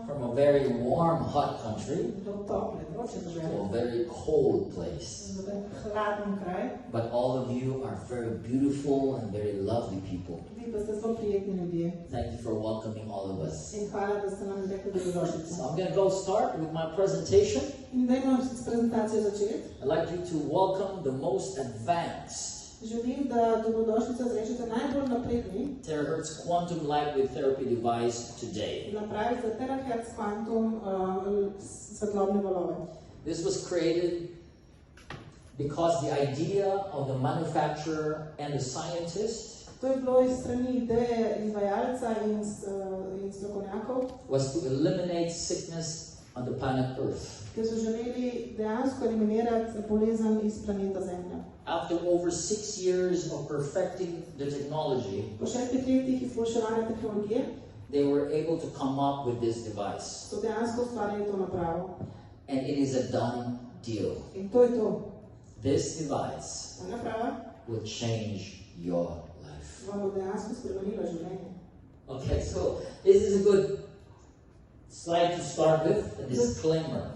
from a very warm, hot country to a very cold place. But all of you are very beautiful and very lovely people. Thank you for welcoming all of us. So I'm going to go start with my presentation. I'd like you to welcome the most advanced terahertz quantum light wave therapy device today. This was created because the idea of the manufacturer and the scientist was to eliminate sickness on the planet Earth. After over 6 years of perfecting the technology, they were able to come up with this device. And it is a done deal. This device will change your life. Okay, so this is a good slide to start with, a disclaimer.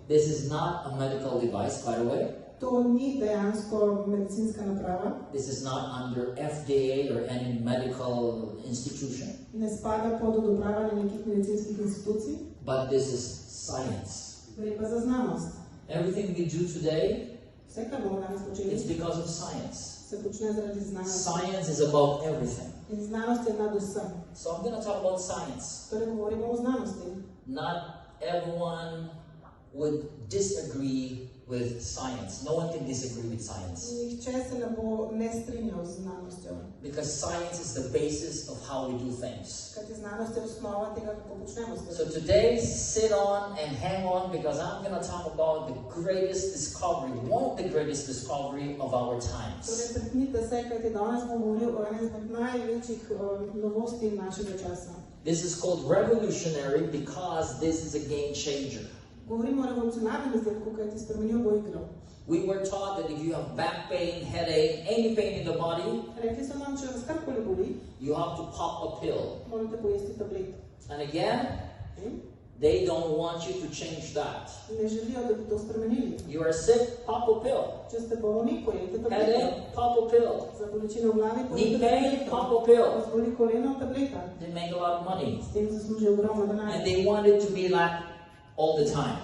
This is not a medical device, by the way. This is not under FDA or any medical institution. But this is science. Everything we do today, it's because of science. Science is about everything. So I'm going to talk about science. Not everyone would disagree with science. No one can disagree with science. Because science is the basis of how we do things. So today, sit on and hang on, because I'm going to talk about the greatest discovery, one of the greatest discovery of our times. This is called revolutionary because this is a game changer. We were taught that if you have back pain, headache, any pain in the body, you have to pop a pill. And again, they don't want you to change that. You are sick, pop a pill. Headache, pop a pill. Knee pain, pop a pill. They make a lot of money. And they want it to be like all the time.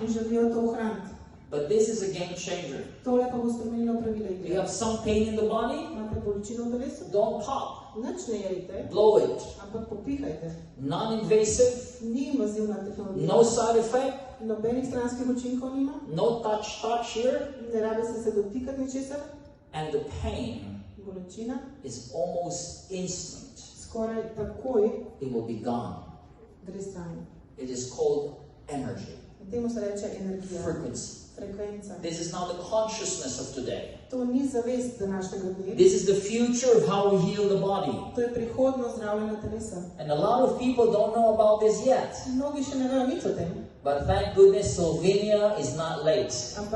But this is a game changer. You have some pain in the body, don't pop. Blow it. Non-invasive, no side effect, no touch here, and the pain is almost instant. It will be gone. It is called energy. Frequency. This is now the consciousness of today. This is the future of how we heal the body. And a lot of people don't know about this yet. But thank goodness Slovenia is not late. And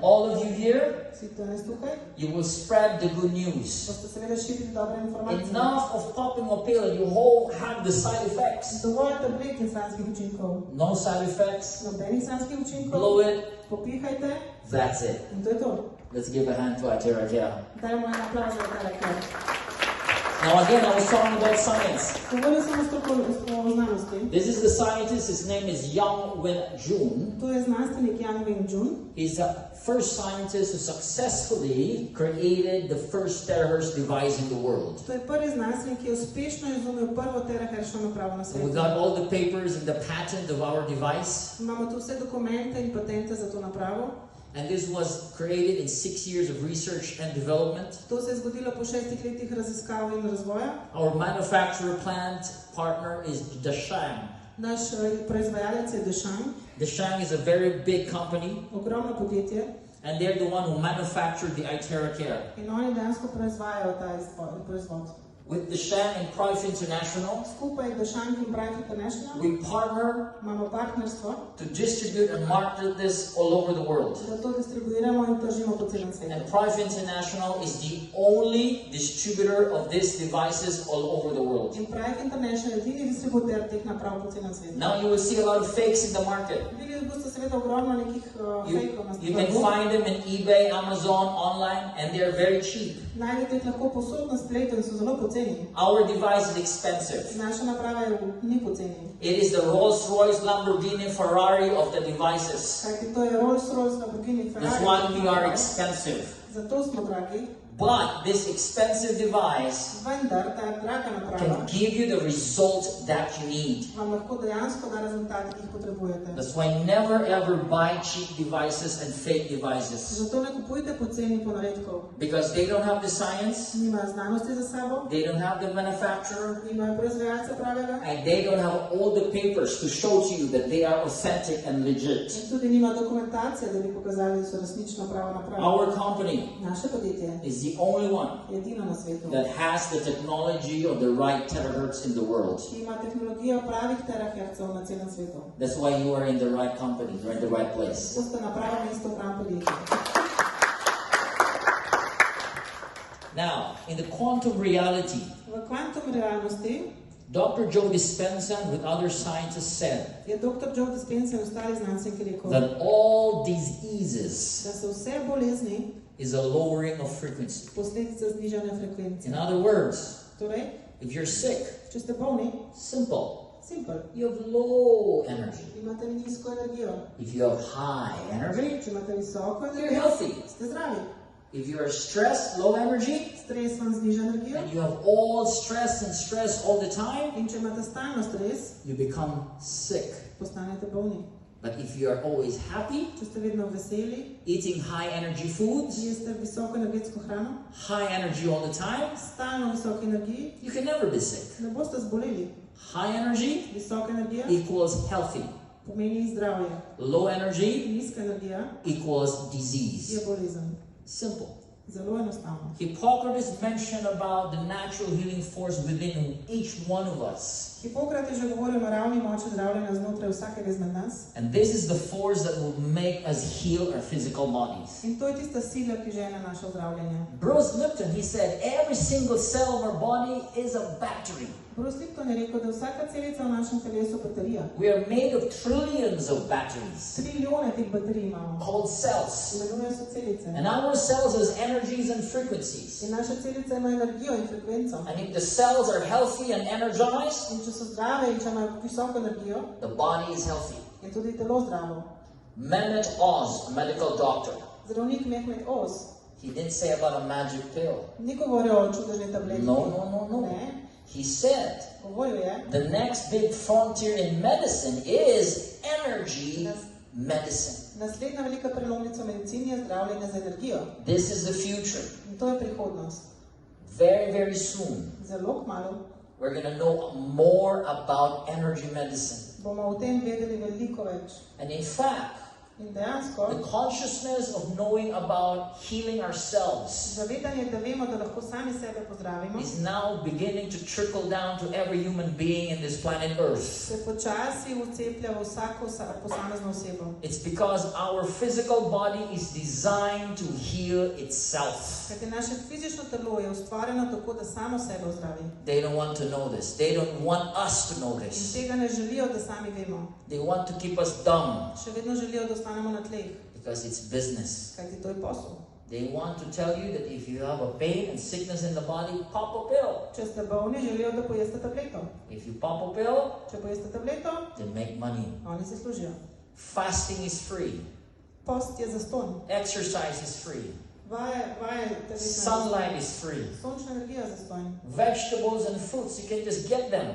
all of you here, you will spread the good news. Enough of popping a pill, you all have the side effects. No side effects. Blow it. That's it. Let's give a hand to iTeraCare. Now again, I was talking about science. This is the scientist, his name is Yang Wen-jun. He's the first scientist who successfully created the first terahertz device in the world. We got all the papers and the patent of our device. And this was created in 6 years of research and development. Our manufacturer plant partner is Deshang. Deshang is a very big company. And they're the one who manufactured the iTeraCare. With Deshang and Prife International, we partner to distribute and market this all over the world. And Prife International is the only distributor of these devices all over the world. world. In Prife Intl je edini distributer teh naprav po celem svetu. Now you will see a lot of fakes in the market. Videli boste seveda ogromno nekih fejkov na You can find them in eBay, Amazon, online, and they're very cheap. Najdete jih lahko povsod na spletu in so zelo poceni. Our device is expensive. Naša naprava ni poceni. It is the Rolls-Royce, Lamborghini, Ferrari of the devices. Kajti to je Rolls-Royce, Lamborghini, Ferrari. That's why we are expensive. Zato smo dragi. But this expensive device Vendar ta draga naprava can give you the result that you need. vam lahko dejansko da rezultate, ki jih potrebujete. That's why never ever buy cheap devices and fake devices. Zato ne kupujte poceni ponaredkov. Because they don't have the science, Nimajo znanosti za sabo, they don't have the manufacturer, nimajo proizvajalca pravega and they don't have all the papers to show to you that they are authentic and legit. in tudi nima dokumentacije, da bi pokazali, da so resnično prava naprava. Our company Naše podjetje is the only one je edino na svetu, that has the technology of the right terahertz in the world. ki ima tehnologijo pravih terahertzov na celem svetu. That's why you are in the right company, you're in the right place. To ste na pravem mestu v pravem podjetju. Now, in the quantum reality, V kvantum realnosti Dr. Joe Dispenza with other scientists said je dr. Joe Dispenza in ostali znanstveniki rekel, that all diseases da so vse bolezni is a lowering of frequency. posledica znižanja frekvence. In other words, Torej, if you're sick, če ste bolni, simple, simpel, you have low energy. imate nizko energijo. If you have high energy, Če imate visoko you're energijo, healthy. ste zdravi. If you are stressed, low energy, Stres vam zniža energijo. and you have all stress all the time, In če imate stalno stres, you become sick. postanete bolni. But if you are always happy, Če ste vedno veseli, eating high energy foods, jeste visoko energetsko hrano, high energy all the time, stalno visoki energiji, you can never be sick. ne boste zboleli. High energy Visoka energija equals healthy. pomeni zdravje. Low energy Nizka energija equals je disease. bolezen. Simple. Zelo enostavno. Hippocrates mentioned about the natural healing force within each one of us. Hipokrat je že govoril o naravni moči zdravljenja znotraj vsakega izmed nas. And this is the force that will make us heal our physical bodies. In to je tista sila, ki žene naše zdravljenje. Bruce Lipton, he said, every single cell of our body is a battery. Bruce Lipton je rekel, da vsaka celica v našem telesu baterija. We are made of trillions of batteries Trilijone teh baterij imamo. called cells. Imenujejo se celice. And our cells has energies and frequencies. In naša celica ima energijo in frekvenco. And if the cells are healthy and energized, In če so zdrave in če imajo visoko energijo, the body is healthy. je tudi telo zdravo. Mehmet Oz, a medical doctor, Zdravnik Mehmet Oz he didn't say about a magic pill. ni govoril o čudežni tabletki. No. Ne. He said, Govoril je, the next big frontier in medicine is energy medicine. naslednja velika prelomnica v medicini je zdravljenje z energijo. This is the future. In to je prihodnost. Very, very soon, Zelo kmalu we're going to know more about energy medicine. bomo o tem vedeli veliko več. And in fact, In dejansko, the consciousness of knowing about healing ourselves zavedanje, da vemo, da lahko sami sebe pozdravimo, is now beginning to trickle down to every human being in this planet Earth. se počasi vceplja v vsako posamezno osebo. It's because our physical body is designed to heal itself. Kajti naše fizično telo je ustvarjeno tako, da samo sebe ozdravi. They don't want to know this. They don't want us to know In this. tega ne želijo, da sami vemo. They want to keep us dumb Še vedno želijo, da ostanemo na tleh, because it's business. kajti to je posel. They want to tell you that if you have a pain and sickness in the body, pop a pill. Če ste bolni, želijo, da pojeste tableto. If you pop a pill, Če pojeste tableto, they make money. oni se služijo. Fasting is free. Post je zastonj. Exercise is free. Vaje Sunlight is free. sončna energija je zastonj. Vegetables and fruits, you can just get them.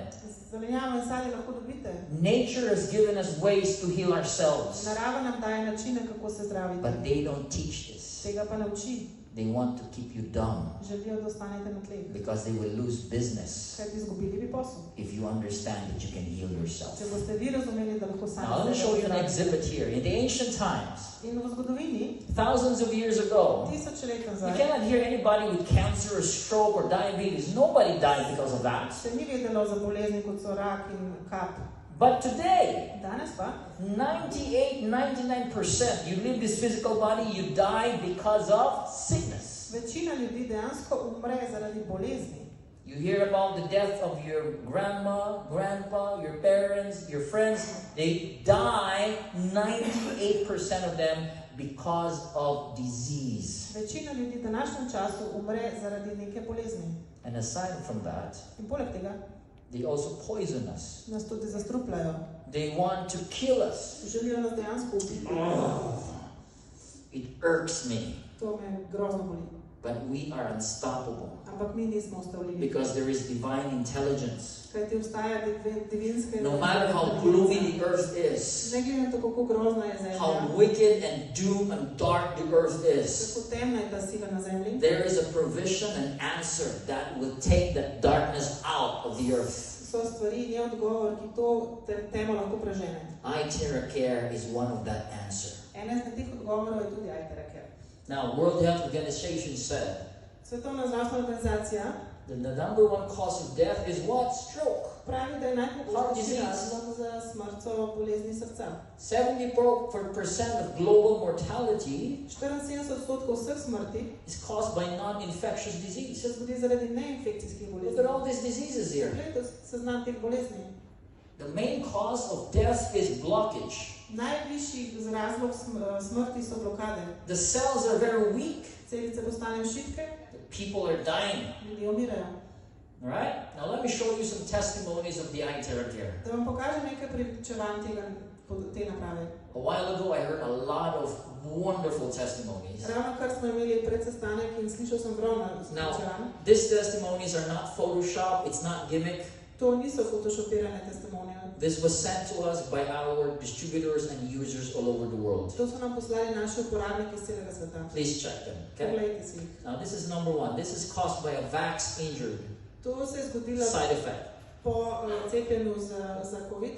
Zelenjavo in sadje lahko dobite. Nature has given us ways to heal ourselves. Narava nam daje načine, kako se zdraviti. But they don't teach this. Tega pa ne uči. They want to keep you dumb Želijo, da ostanete na tleh. because they will lose business Kajti izgubili bi posel. if you understand that you can heal yourself. Če boste vi razumeli, da lahko sami Now, let me sebe show you an zdravite. exhibit here. In the ancient times, In v zgodovini, thousands of years ago, 1000 let you nazaj, cannot hear anybody with cancer or stroke or diabetes. Nobody died because of that. se ni vedelo za bolezni, kot so rak in kap. But today, Danes pa 99% you live this physical body, you die because of sickness. večina ljudi dejansko umre zaradi bolezni. You hear about the death of your grandma, grandpa, your parents, your friends. They die, 98% of them, because of disease. Večina ljudi v današnjem času umre zaradi neke bolezni. And aside from that, In poleg tega they also poison us. nas tudi zastrupljajo. They want to kill us. Želijo nas dejansko ubiti. It irks me. To me grozno boli. But we are unstoppable. Ampak mi nismo ustavljivi. Because there is divine intelligence. Kajti obstaja divinska No matter how gloomy the earth is, ne glede na to, kako grozna je zemlja, how wicked and doom and dark the earth is, kako temna je ta sila na zemlji, there is a provision and answer that will take that darkness out of the earth. so stvari in je odgovor, ki to temo lahko prežene. iTeraCare is one of that answer. Ena izmed teh odgovorov je tudi iTeraCare. Now, World Health Organization said Svetovna zdravstvena organizacija that the number one cause of death is what? Stroke. pravi, da je najpogostejši razlog za smrt so bolezni srca. 74% of global mortality 74% vseh smrti is caused by non-infectious disease. se zgodi zaradi neinfekcijskih Look bolezni. at all these diseases here. Poglejte seznam teh bolezni. The main cause of death is blockage. Najvišji razlog smrti so blokade. The cells are very weak. Celice postanejo šibke, People are dying. ljudje umirajo. All right? Now let me show you some testimonies of the iTeraCare. Da vam pokažem nekaj pričevanj te naprave. A while ago I heard a lot of wonderful testimonies. Ravno kar smo imeli predsestanek in slišal sem ogromno Now, pričevanj. these testimonies are not Photoshop, it's not gimmick. To niso photoshopirane testimonije. This was sent to us by our distributors and users all over the world. To so nam poslali naši uporabniki iz celega sveta. Please check them, okay? Poglejte si. Now this is number one. This is caused by a vax injury. To se je zgodilo Side effect. po cepljenju za COVID.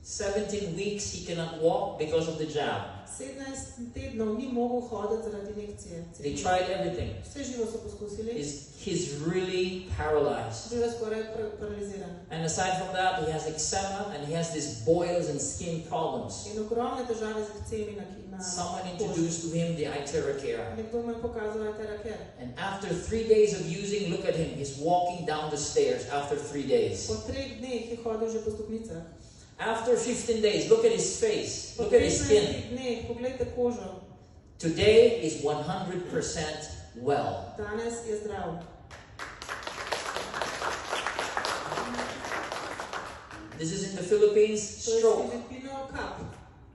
17 weeks he cannot walk because of the jab. 17 tednov ni mogel hoditi zaradi injekcije. They tried everything. Vse živo so poskusili. He's really paralyzed. Bil je skoraj paraliziran. And aside from that, he has eczema and he has these boils and skin problems. In ogromne težave z ekcemi na Someone introduced to him the iTeraCare. Nekdo mu je pokazal iTeraCare. And after 3 days of using, look at him. He's walking down the stairs after 3 days. Po 3 dneh je hodil že po stopnicah. After 15 days, look at his face. Look at his skin. Dneh, poglejte kožo. Today is 100% well. Danes je zdrav. This is in the Philippines, stroke.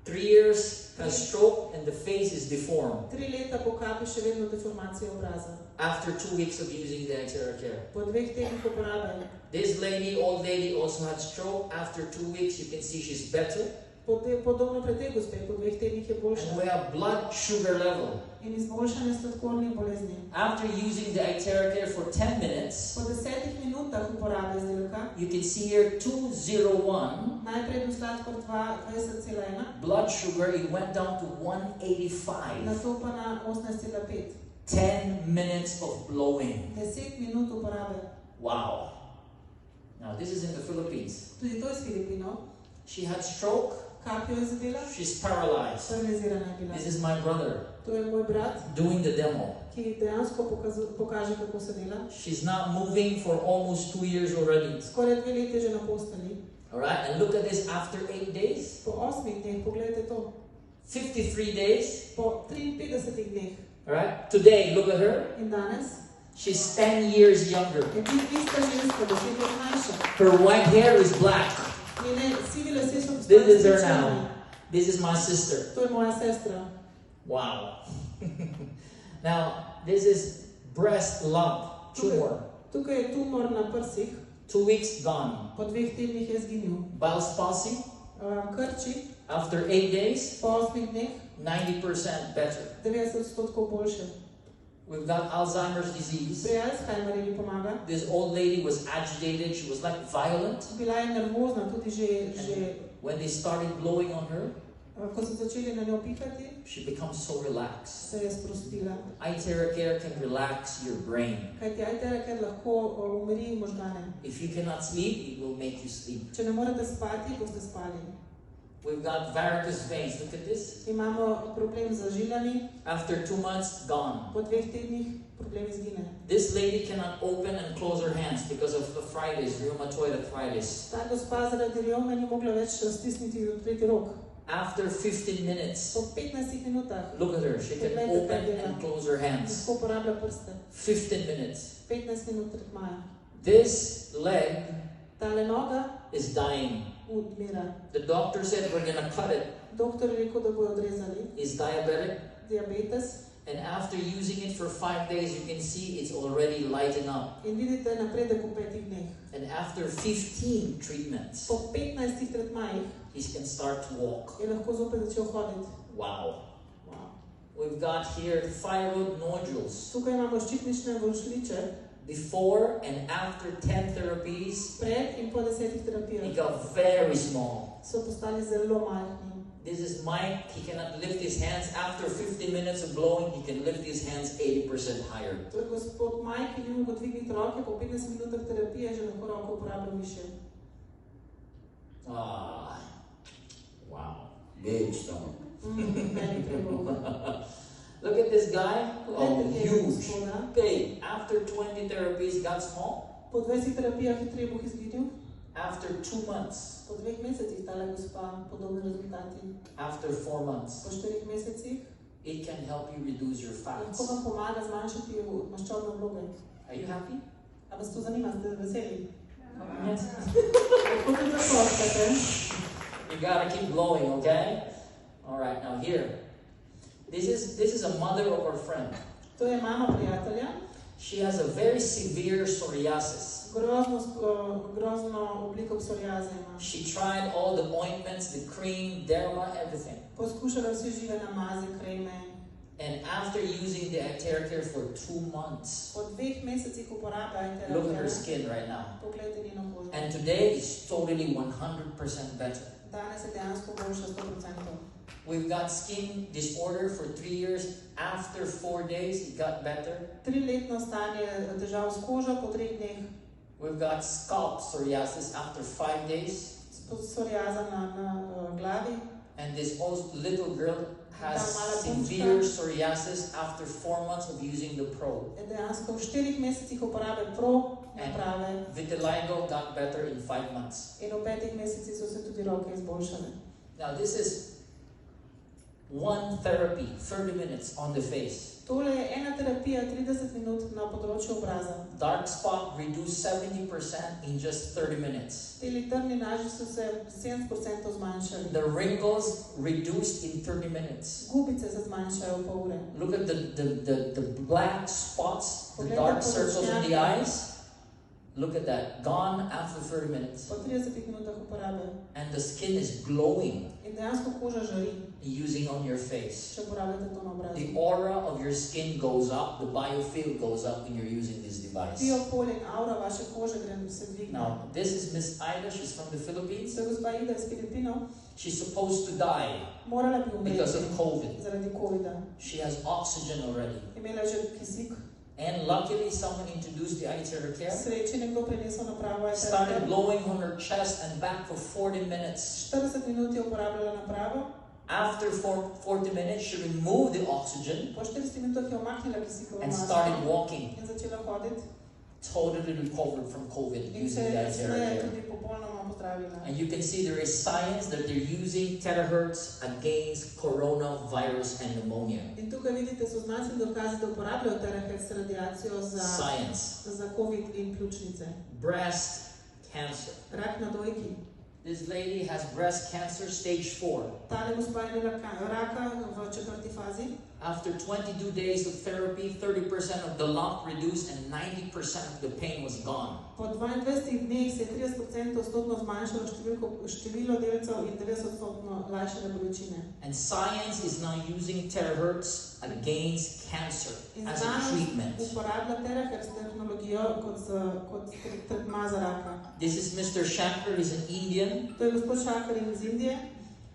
3 years, a stroke, and the face is deformed. 3 leta po kapi še vedno deformacija obraza. After 2 weeks of using the iTeraCare. Po 2 tednih uporabe. This lady, old lady, also had stroke. After 2 weeks, you can see she's better. Podobno pri tej gospe, po 2 tednih je boljša. And we have blood sugar level. In izboljšanje sladkornih bolezni. After using the iTeraCare for 10 minutes, po 10 minutah uporabe izdelka, you can see here 201. Najprej bil sladkor 20,1. Blood sugar, it went down to 185. Nato pa na 18,5. 10 minutes of blowing. 10 minut uporabe. Wow. Now this is in the Philippines. Tudi to je z Filipinov. She had stroke. Kapijo je zadela. She's paralyzed. Paralizirana je bila. This is my brother. To je moj brat. Doing the demo. Ki dejansko pokaže, kako se dela. She's not moving for almost 2 years already. Skoraj 2 leti že na posteli. Alright, and look at this after 8 days. Po 8 dneh, pogledajte to. 53 days. Po 53 dneh. Alright, today, look at her. In danes. She's 10 years younger. Je ista ženska, 10 let mlajša. Her white hair is black. Njene sivi lasje so This is her now. This is my sister. To je moja sestra. Wow. Now, this is breast lump tumor. Tukaj je tumor na prsih. 2 weeks gone. Po 2 tednih je zginil. Bowel palsy. Krči. After 8 days. Po 8 dneh. 90% better. 90% boljše. We've got Alzheimer's disease. Pri Alzheimerju mi pomaga. This old lady was agitated. She was like violent. Bila je nervozna, tudi že when they started blowing on her, ko so začeli na njo pihati, she becomes so relaxed. se je sprostila. iTeraCare can relax your brain. Kajti iTeraCare lahko umiri možgane. If you cannot sleep, it will make you sleep. Če ne morete spati, boste spali. We've got varicose veins. Look at this. Imamo problem z žilami. After 2 months, gone. Po 2 tednih problem izgine. This lady cannot open and close her hands because of arthritis, rheumatoid arthritis. Ta gospa zaradi revme ni mogla več stisniti in odpreti rok. After 15 minutes, po 15 minutah, look at her. She can open and close her hands. Lahko uporablja prste. 15 minutes. 15 minut tretmaja. This leg Tale noga is dying. Umira. The doctor said we're going to cut it. Doktor je rekel, da bojo odrezali. He's diabetic. Diabetes. And after using it for 5 days, you can see it's already lighting up. In vidite napredek v 5 dneh. And after 15 treatments, po 15 tretmajih, he can start to walk. Je lahko zopet začel hoditi. Wow. We've got here thyroid nodules. Tukaj imamo ščitnične volšliče. Before and after 10 therapies, pred in po 10 terapijah, he got very small. So postali zelo majhni. This is Mike. He cannot lift his hands. After 15 minutes of blowing, he can lift his hands 80% higher. To je gospod Mike, ki ni mogel dvigniti roke, po 15 minutah terapije že lahko roko uporablja više. Wow. Big stomach. Meni premoga. Look at this guy. Oh, huge. Big. After 20 therapies, got small. Po 20 terapijah je trebuh izginil. After 2 months. Po 2 mesecih tale gospa podobne rezultati. After 4 months. Po 4 mesecih. It can help you reduce your fats. Lahko vam pomaga zmanjšati maščobne obloge. Are you happy? A vas to zanima? Ste veseli? Yes. Lahko tudi zakoškate. You gotta keep blowing, okay? All right, now here. This is a mother of our friend. To je mama prijatelja. She has a very severe psoriasis. Grozno obliko psoriaze ima. She tried all the ointments, the cream, derma, everything. Poskušala vse žive namaze, kreme. And after using the iTeraCare for 2 months, po 2 mesecih uporabe iTeraCare, look at her skin right now. Poglejte njeno kožo. And today it's totally 100% better. Danes je dejansko boljša 100%. We've got skin disorder for 3 years. After 4 days, it got better. 3-letno stanje težav s kožo po 3 dneh. We've got scalp psoriasis after 5 days. Psoriaza na glavi. And this little girl has severe psoriasis after 4 months of using the Pro. Dejansko v 4 mesecih uporabe Pro naprave. Vitiligo got better in 5 months. In v 5 mesecih so se tudi roke izboljšale. Now this is one therapy, 30 minutes on the face. Tole je ena terapija 30 minut na področju obraza. Dark spot reduced 70% in just 30 minutes. Te litrni naži so se 70% zmanjšali. The wrinkles reduced in 30 minutes. Gubice se zmanjšajo v pol ure. Look at the black spots, the dark circles in the eyes. Look at that, gone after 30 minutes. Po 30 minutah uporabe. And the skin is glowing. In dejansko koža žari. Using on your face. Če uporabljate to na obrazu. The aura of your skin goes up, the biofield goes up when you're using this device. Biopolje in aura vaše kože se dvigne. Now, this is Miss Ida, she's from the Philippines. To je gospa Ida iz Filipinov. She's supposed to die Morala bi umreti because of COVID. Zaradi COVID-a. She has oxygen already. Imela že kisik. And luckily, someone introduced the iTeraCare. Sreče nekdo prinesel napravo iTeraCare. Started blowing on her chest and back for 40 minutes. 40 minut je uporabljala napravo. After 40 minutes, she removed the oxygen po 40 minutah je umaknila kisikovo and masko started walking. In začela hoditi. Totally recovered from COVID using the iTeraCare. And you can see there is science that they're using terahertz against coronavirus and pneumonia. In tukaj vidite so znanstveni dokazi, da uporabljajo terahertz radiacijo za COVID in pljučnice. Breast cancer. Rak na dojki. This lady has breast cancer stage 4. Tale gospa je imela raka v 4. fazi. After 22 days of therapy, 30% of the lump reduced and 90% of the pain was gone. Po 22 dneh se je 30% zmanjšalo število delcev in 90% lajšale bolečine. And science is now using terahertz against cancer as a treatment. Uporablja terahertz tehnologijo kot tretma za raka. This is Mr. Shankar, he's an Indian. To je gospod Shankar iz Indije.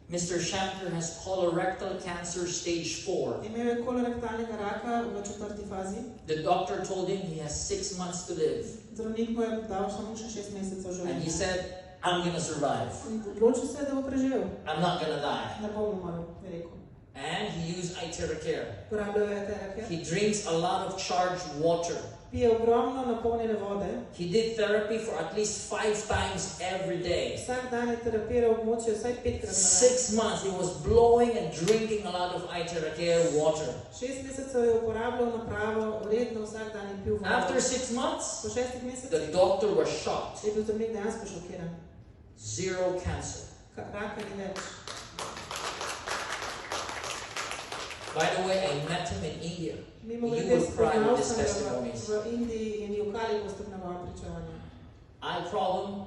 Mr. Shankar has colorectal cancer stage 4. Imel je kolorektalnega raka v 4. fazi. The doctor told him he has 6 months to live. Zdravnik mu je dal samo še 6 mesecev življenja. And he said, I'm going to survive. Odločil se, da bo preživel. I'm not going to die. Ne bom umrl, je rekel. And he used iTeraCare. Uporabljal je iTeraCare. He drinks a lot of charged water. Pije ogromno napolnjene vode. He did therapy for at least 5 times every day. Vsak dan je terapiral območje vsaj 5-krat na dan. 6 months he was blowing and drinking a lot of iTeraCare water. 6 mesecev je uporabljal napravo, redno vsak dan je pil vodo. After 6 months, po 6 mesecih, the doctor was shocked. Je bil zdravnik dejansko šokiran. 0 cancer. Raka ni več. By the way, I met him in India. You will cry with his testimonies. V Indiji in Jukali boste prenaval pričevanje. Eye problem.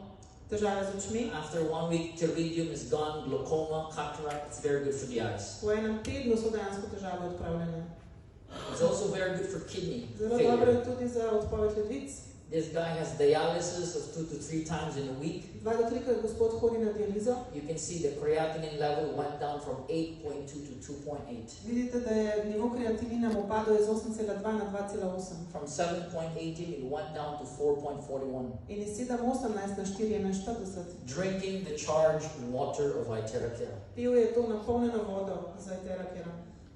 Težave z očmi. After 1 week, pterygium is gone, glaucoma, cataract. It's very good for the eyes. Po enem tednu so dejansko težave odpravljene. It's also very good for kidney Zelo dobro je tudi za odpoved ledvic. This guy has dialysis of 2 to 3 times in a week. 2 do 3 krat gospod hodi na dializo. You can see the creatinine level went down from 8.2 to 2.8. Vidite, da je nivo kreatinina mu padel iz 8,2 na 2,8. From 7.18 it went down to 4.41. In iz 7,18 na 4,41. Drinking the charged water of iTeraCare. Pil je to napolnjeno vodo z iTeraCare.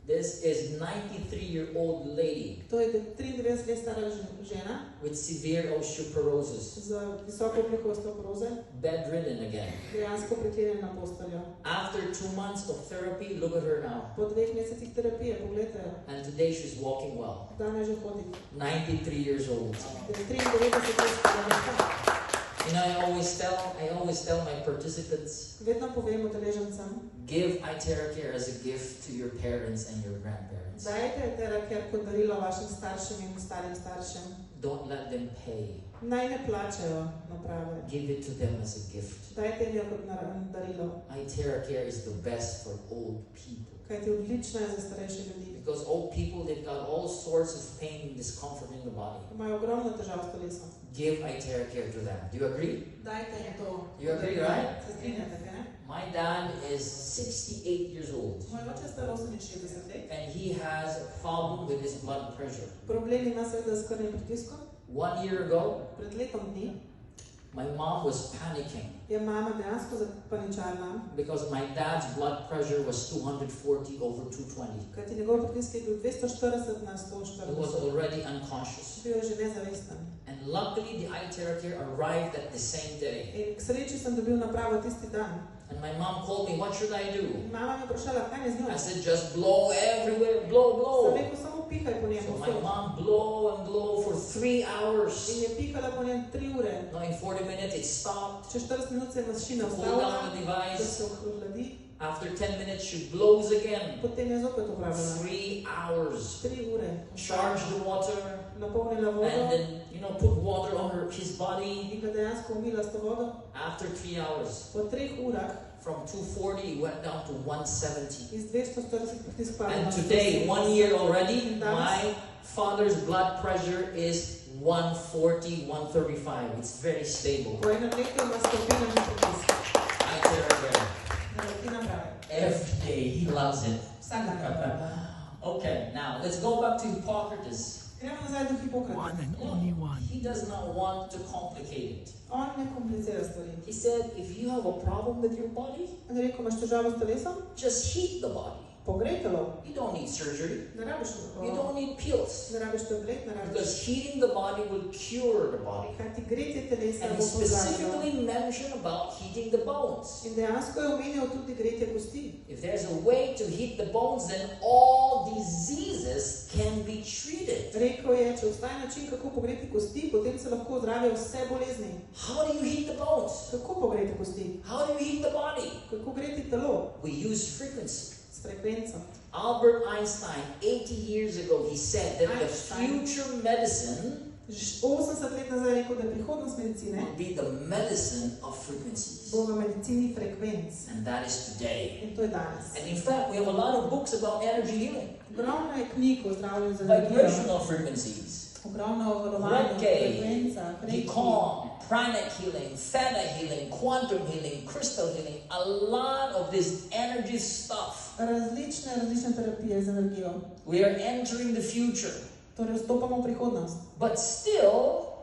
This is 93-year-old lady. To je 93 let stara žena. With severe osteoporosis. Z visoko obliko osteoporoze. Bedridden again. Dejansko priklenjena na posteljo. After 2 months of therapy, look at her now. Po 2 mesecih terapije, poglejte jo. And today she's walking well. Danes že hodi. 93 years old. 93 let stara. You know, I always tell my participants, vedno povem udeležencem, give iTeraCare as a gift to your parents and your grandparents. Dajte iTeraCare kot darilo vašim staršem in starim staršem. Don't let them pay. Naj ne plačajo naprave. Give it to them as a gift. Dajte jim jo kot darilo. iTeraCare is the best for old people. Kajti odlično je za starejše ljudi. Because old people, they've got all sorts of pain and discomfort in the body. Imajo ogromno težav s telesom. Give iTeraCare to them. Do you agree? Dajte jim to. You agree, right? Se strinjate, ne? My dad is 68 years old. Moj oče je star 68 let. And he has a problem with his blood pressure. Problem ima seveda s krvnim pritiskom. 1 year ago, pred letom dni, my mom was panicking. Je mama dejansko zapaničarila. Because my dad's blood pressure was 240 over 220. Kajti njegov pritisk je bil 240 na 140. He was already unconscious. Bil je že nezavesten. And luckily the iTeraCare arrived at the same day. In k sreči sem dobil napravo tisti dan. And my mom called me, what should I do? Mama me vprašala, kaj naj z njo? I said, just blow everywhere, blow. Sem rekel, samo pihaj po njem. So my mom blow and blow for 3 hours. In je pihala po njem 3 ure. No, in 40 minutes it stopped. Čez 40 minut se je mašina Pull down ustavila, the device. da se ohladi. After 10 minutes she blows again. Potem je zopet upravila. 3 hours. 3 ure. Charge the water. Napolnila vodo. And then, put water on his body. In ga dejansko umila s to vodo. After 3 hours. Po 3 urah. From 240 it went down to 170. Iz 240 pritisk padel. And today, 1 year already, my father's blood pressure is 140, 135. It's very stable. Po enem letu ima stabilen pritisk. iTeraCare. Naprave. Every day, he loves it. Vsak dan. Okay, now let's go back to Hippocrates. Gremo nazaj do Hipokrata. One and only one. He does not want to complicate it. On ne komplicira stvari. He said, if you have a problem with your body, On je rekel, imaš težavo s telesom? just heat the body. Pogrej telo. You don't need surgery. Ne rabiš You don't need pills. Ne rabiš tablet, ne rabiš. Because heating the body will cure the body. Kajti gretje telesa And he bo pozdravilo. specifically mentioned about heating the bones. In dejansko je omenil tudi gretje kosti. If there's a way to heat the bones, then all diseases can be treated. Rekel je, če obstaja način, kako pogreti kosti, potem se lahko zdravijo vse bolezni. How do you heat the bones? Kako pogreti kosti? How do you heat the body? Kako greti telo? We use frequency. S frekvenco. Albert Einstein, 80 years ago, he said that the future medicine 80 let nazaj je rekel, da prihodnost medicine will be the medicine of frequencies. bo v medicini frekvenc. And that is today. In to je danes. And in fact, we have a lot of books about energy healing. Ogromno je knjig o zdravljenju z energijo. Vibrational frequencies. Ogromno o valovanju, frekvencah, Qigong, pranic healing, theta healing, quantum healing, crystal healing, a lot of this energy stuff. Različne terapije z energijo. We are entering the future. Torej vstopamo v prihodnost. But still,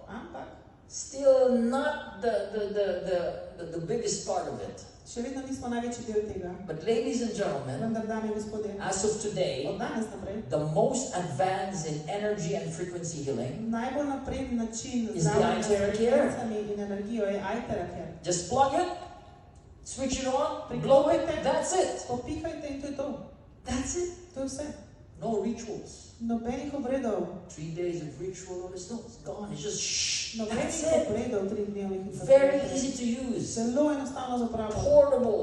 Ampak Still not the biggest part of it. Še vedno nismo največji del tega. But ladies and gentlemen, Vendar, dame in gospodje, as of today, od danes naprej, the most advanced in energy and frequency healing najbolj napreden način is the iTeraCare. in energijo je iTeraCare. Just plug it, switch it on, blow it, that's it. Popihajte in to je to. That's it. To je vse. No rituals. Nobenih obredov. 3 days of ritual, it's gone. It's just shh. Nobenih That's it. obredov 3 dnevnih. Very easy to use. Zelo enostavno za uporabo. Portable.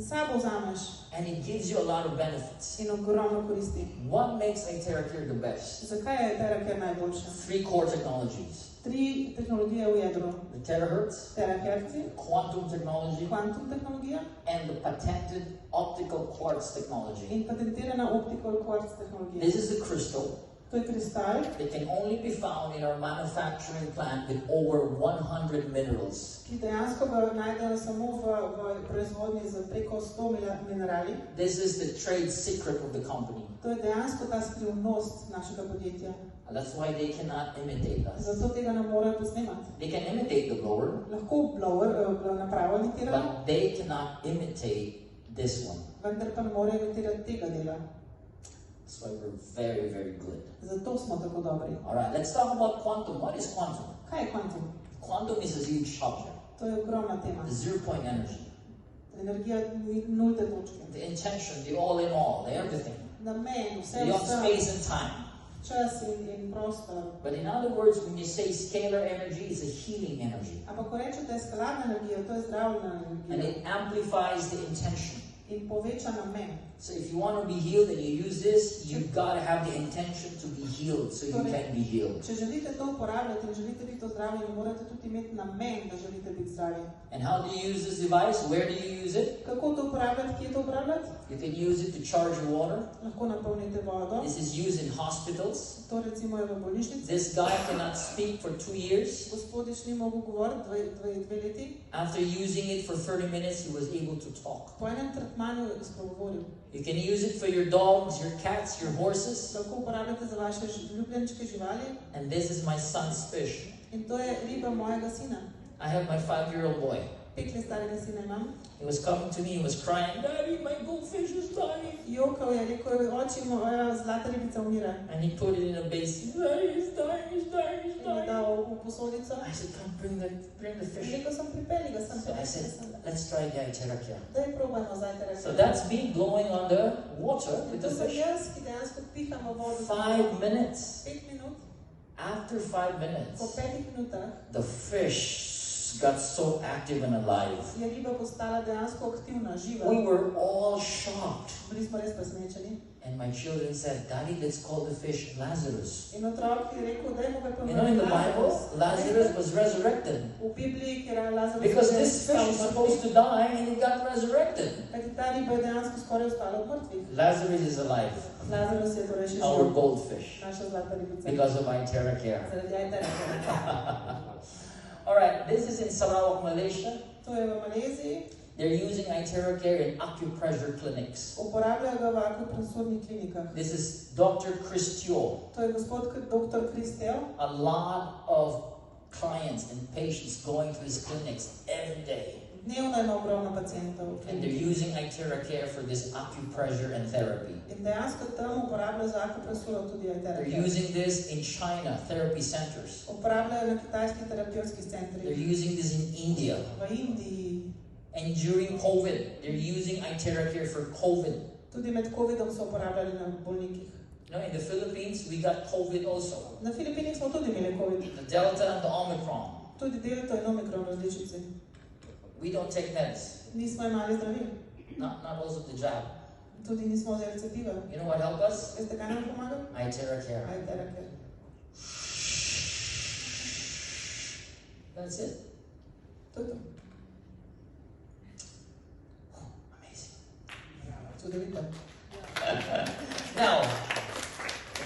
Sabo vzameš. And it gives you a lot of benefits. In ogromno koristi. What makes iTeraCare the best? Zakaj je iTeraCare najboljša? 3 core technologies. 3 tehnologije v jedru. The terahertz, Terahertzi, quantum technology, kvantum tehnologija and the patented optical quartz technology. in patentirana optical quartz tehnologija. This is the crystal. To je kristal, It can only be found in our manufacturing plant with over 100 minerals. ki dejansko ga najdejo samo v proizvodnji z preko 100 minerali. This is the trade secret of the company. To je dejansko ta skrivnost našega podjetja. And that's why they cannot imitate us. Zato tega ne morejo posnemati. They can imitate the blower, Lahko napravo imitirajo, but they cannot imitate this one. vendar pa ne morejo imitirati tega dela. That's why we're very, very good. Zato smo tako dobri. All right, let's talk about quantum. What is quantum? Kaj je kvantum? Quantum is a huge subject. To je ogromna tema. The zero-point energy. Energija nulte točke. The intention, the all in all, the everything. Namen, vse Beyond space and time. čas in prostor. But in other words, when you say scalar energy, it's a healing energy. Ampak ko rečete skalarna energija, to je zdravljena And energija. it amplifies the intention. In poveča namen. So if you want to be healed and you use this, you've got to have the intention to be healed so you can be healed. Če želite to uporabljati in želite biti ozdravljeni, morate tudi imeti namen, da želite biti zdravi. And how do you use this device? Where do you use it? Kako to uporabljati, kje to uporabljati? You can use it to charge your water. Lahko napolnite vodo. This is used in hospitals. To recimo je v bolnišnici. This guy cannot speak for 2 years. Gospodič ni mogel govoriti 2 leti. After using it for 30 minutes, he was able to talk. Po enem tretmanju je spregovoril. You can use it for your dogs, your cats, your horses. Lahko uporabljate za vaše ljubljenčke živali. And this is my son's fish. In to je riba mojega sina. I have my 5-year-old boy. 5 let starega sina imam. He was coming to me, he was crying, Daddy, my goldfish is dying. Jokal je, rekel je, oči, moja zlata ribica umira. And he put it in a basin. Daddy, it's dying, it's dying, it's In je dying. dal v posodico. I said, come bring the fish. Rekel sem, pripelji ga sem. So I said, let's try the iTeraCare. Daj probajmo zdaj iTeraCare. So that's me blowing on the water with the To sem fish. jaz, ki dejansko piham v vodo. 5 minutes. 5 minut. After 5 minutes, Po 5 minutah the fish got so active and alive. je riba postala dejansko aktivna, živa. We were all shocked. Bili smo res presenečeni. And my children said, Daddy, let's call the fish Lazarus. In otrok je rekel, dajmo ga You know, in the Bible, Lazarus was resurrected. V Bibliji, kjer je Lazarus Because this fish is supposed to die and he got resurrected. Kajti ta riba je dejansko skoraj ostala od mrtvih. Lazarus is alive, Lazarus je torej še our živ. goldfish, Naša zlata ribica. because of iTeraCare. Zaradi iTeraCare. All right, this is in Sarawak, Malaysia. To je v Maleziji. They're using iTeraCare in acupressure clinics. Uporabljajo ga v akupresurnih klinikah. This is Dr. Chris Teo. To je gospod dr. Kristel. A lot of clients and patients going to his clinics every day. Dnevno ima ogromno pacientov. And they're using iTeraCare for this acupressure and therapy. In dejansko tam uporabljajo za akupresuro tudi They're iTeraCare. using this in China, therapy centers. Uporabljajo na kitajskih terapevtskih centrih. They're using this in India. V Indiji. And during COVID, they're using iTeraCare for COVID. Tudi med COVID-om so uporabljali na bolnikih. You know, in the Philippines, we got COVID also. Na Filipinih smo tudi imeli COVID. The Delta and the Omicron. Tudi Delta in Omikron različice. We don't take meds. Nismo imeli zdravil. Not also the jab. Tudi nismo vzeli cepiva. You know what helped us? Veste, kaj nam pomaga? iTeraCare. iTeraCare. That's it. To je to. Amazing. Čudovito. Now,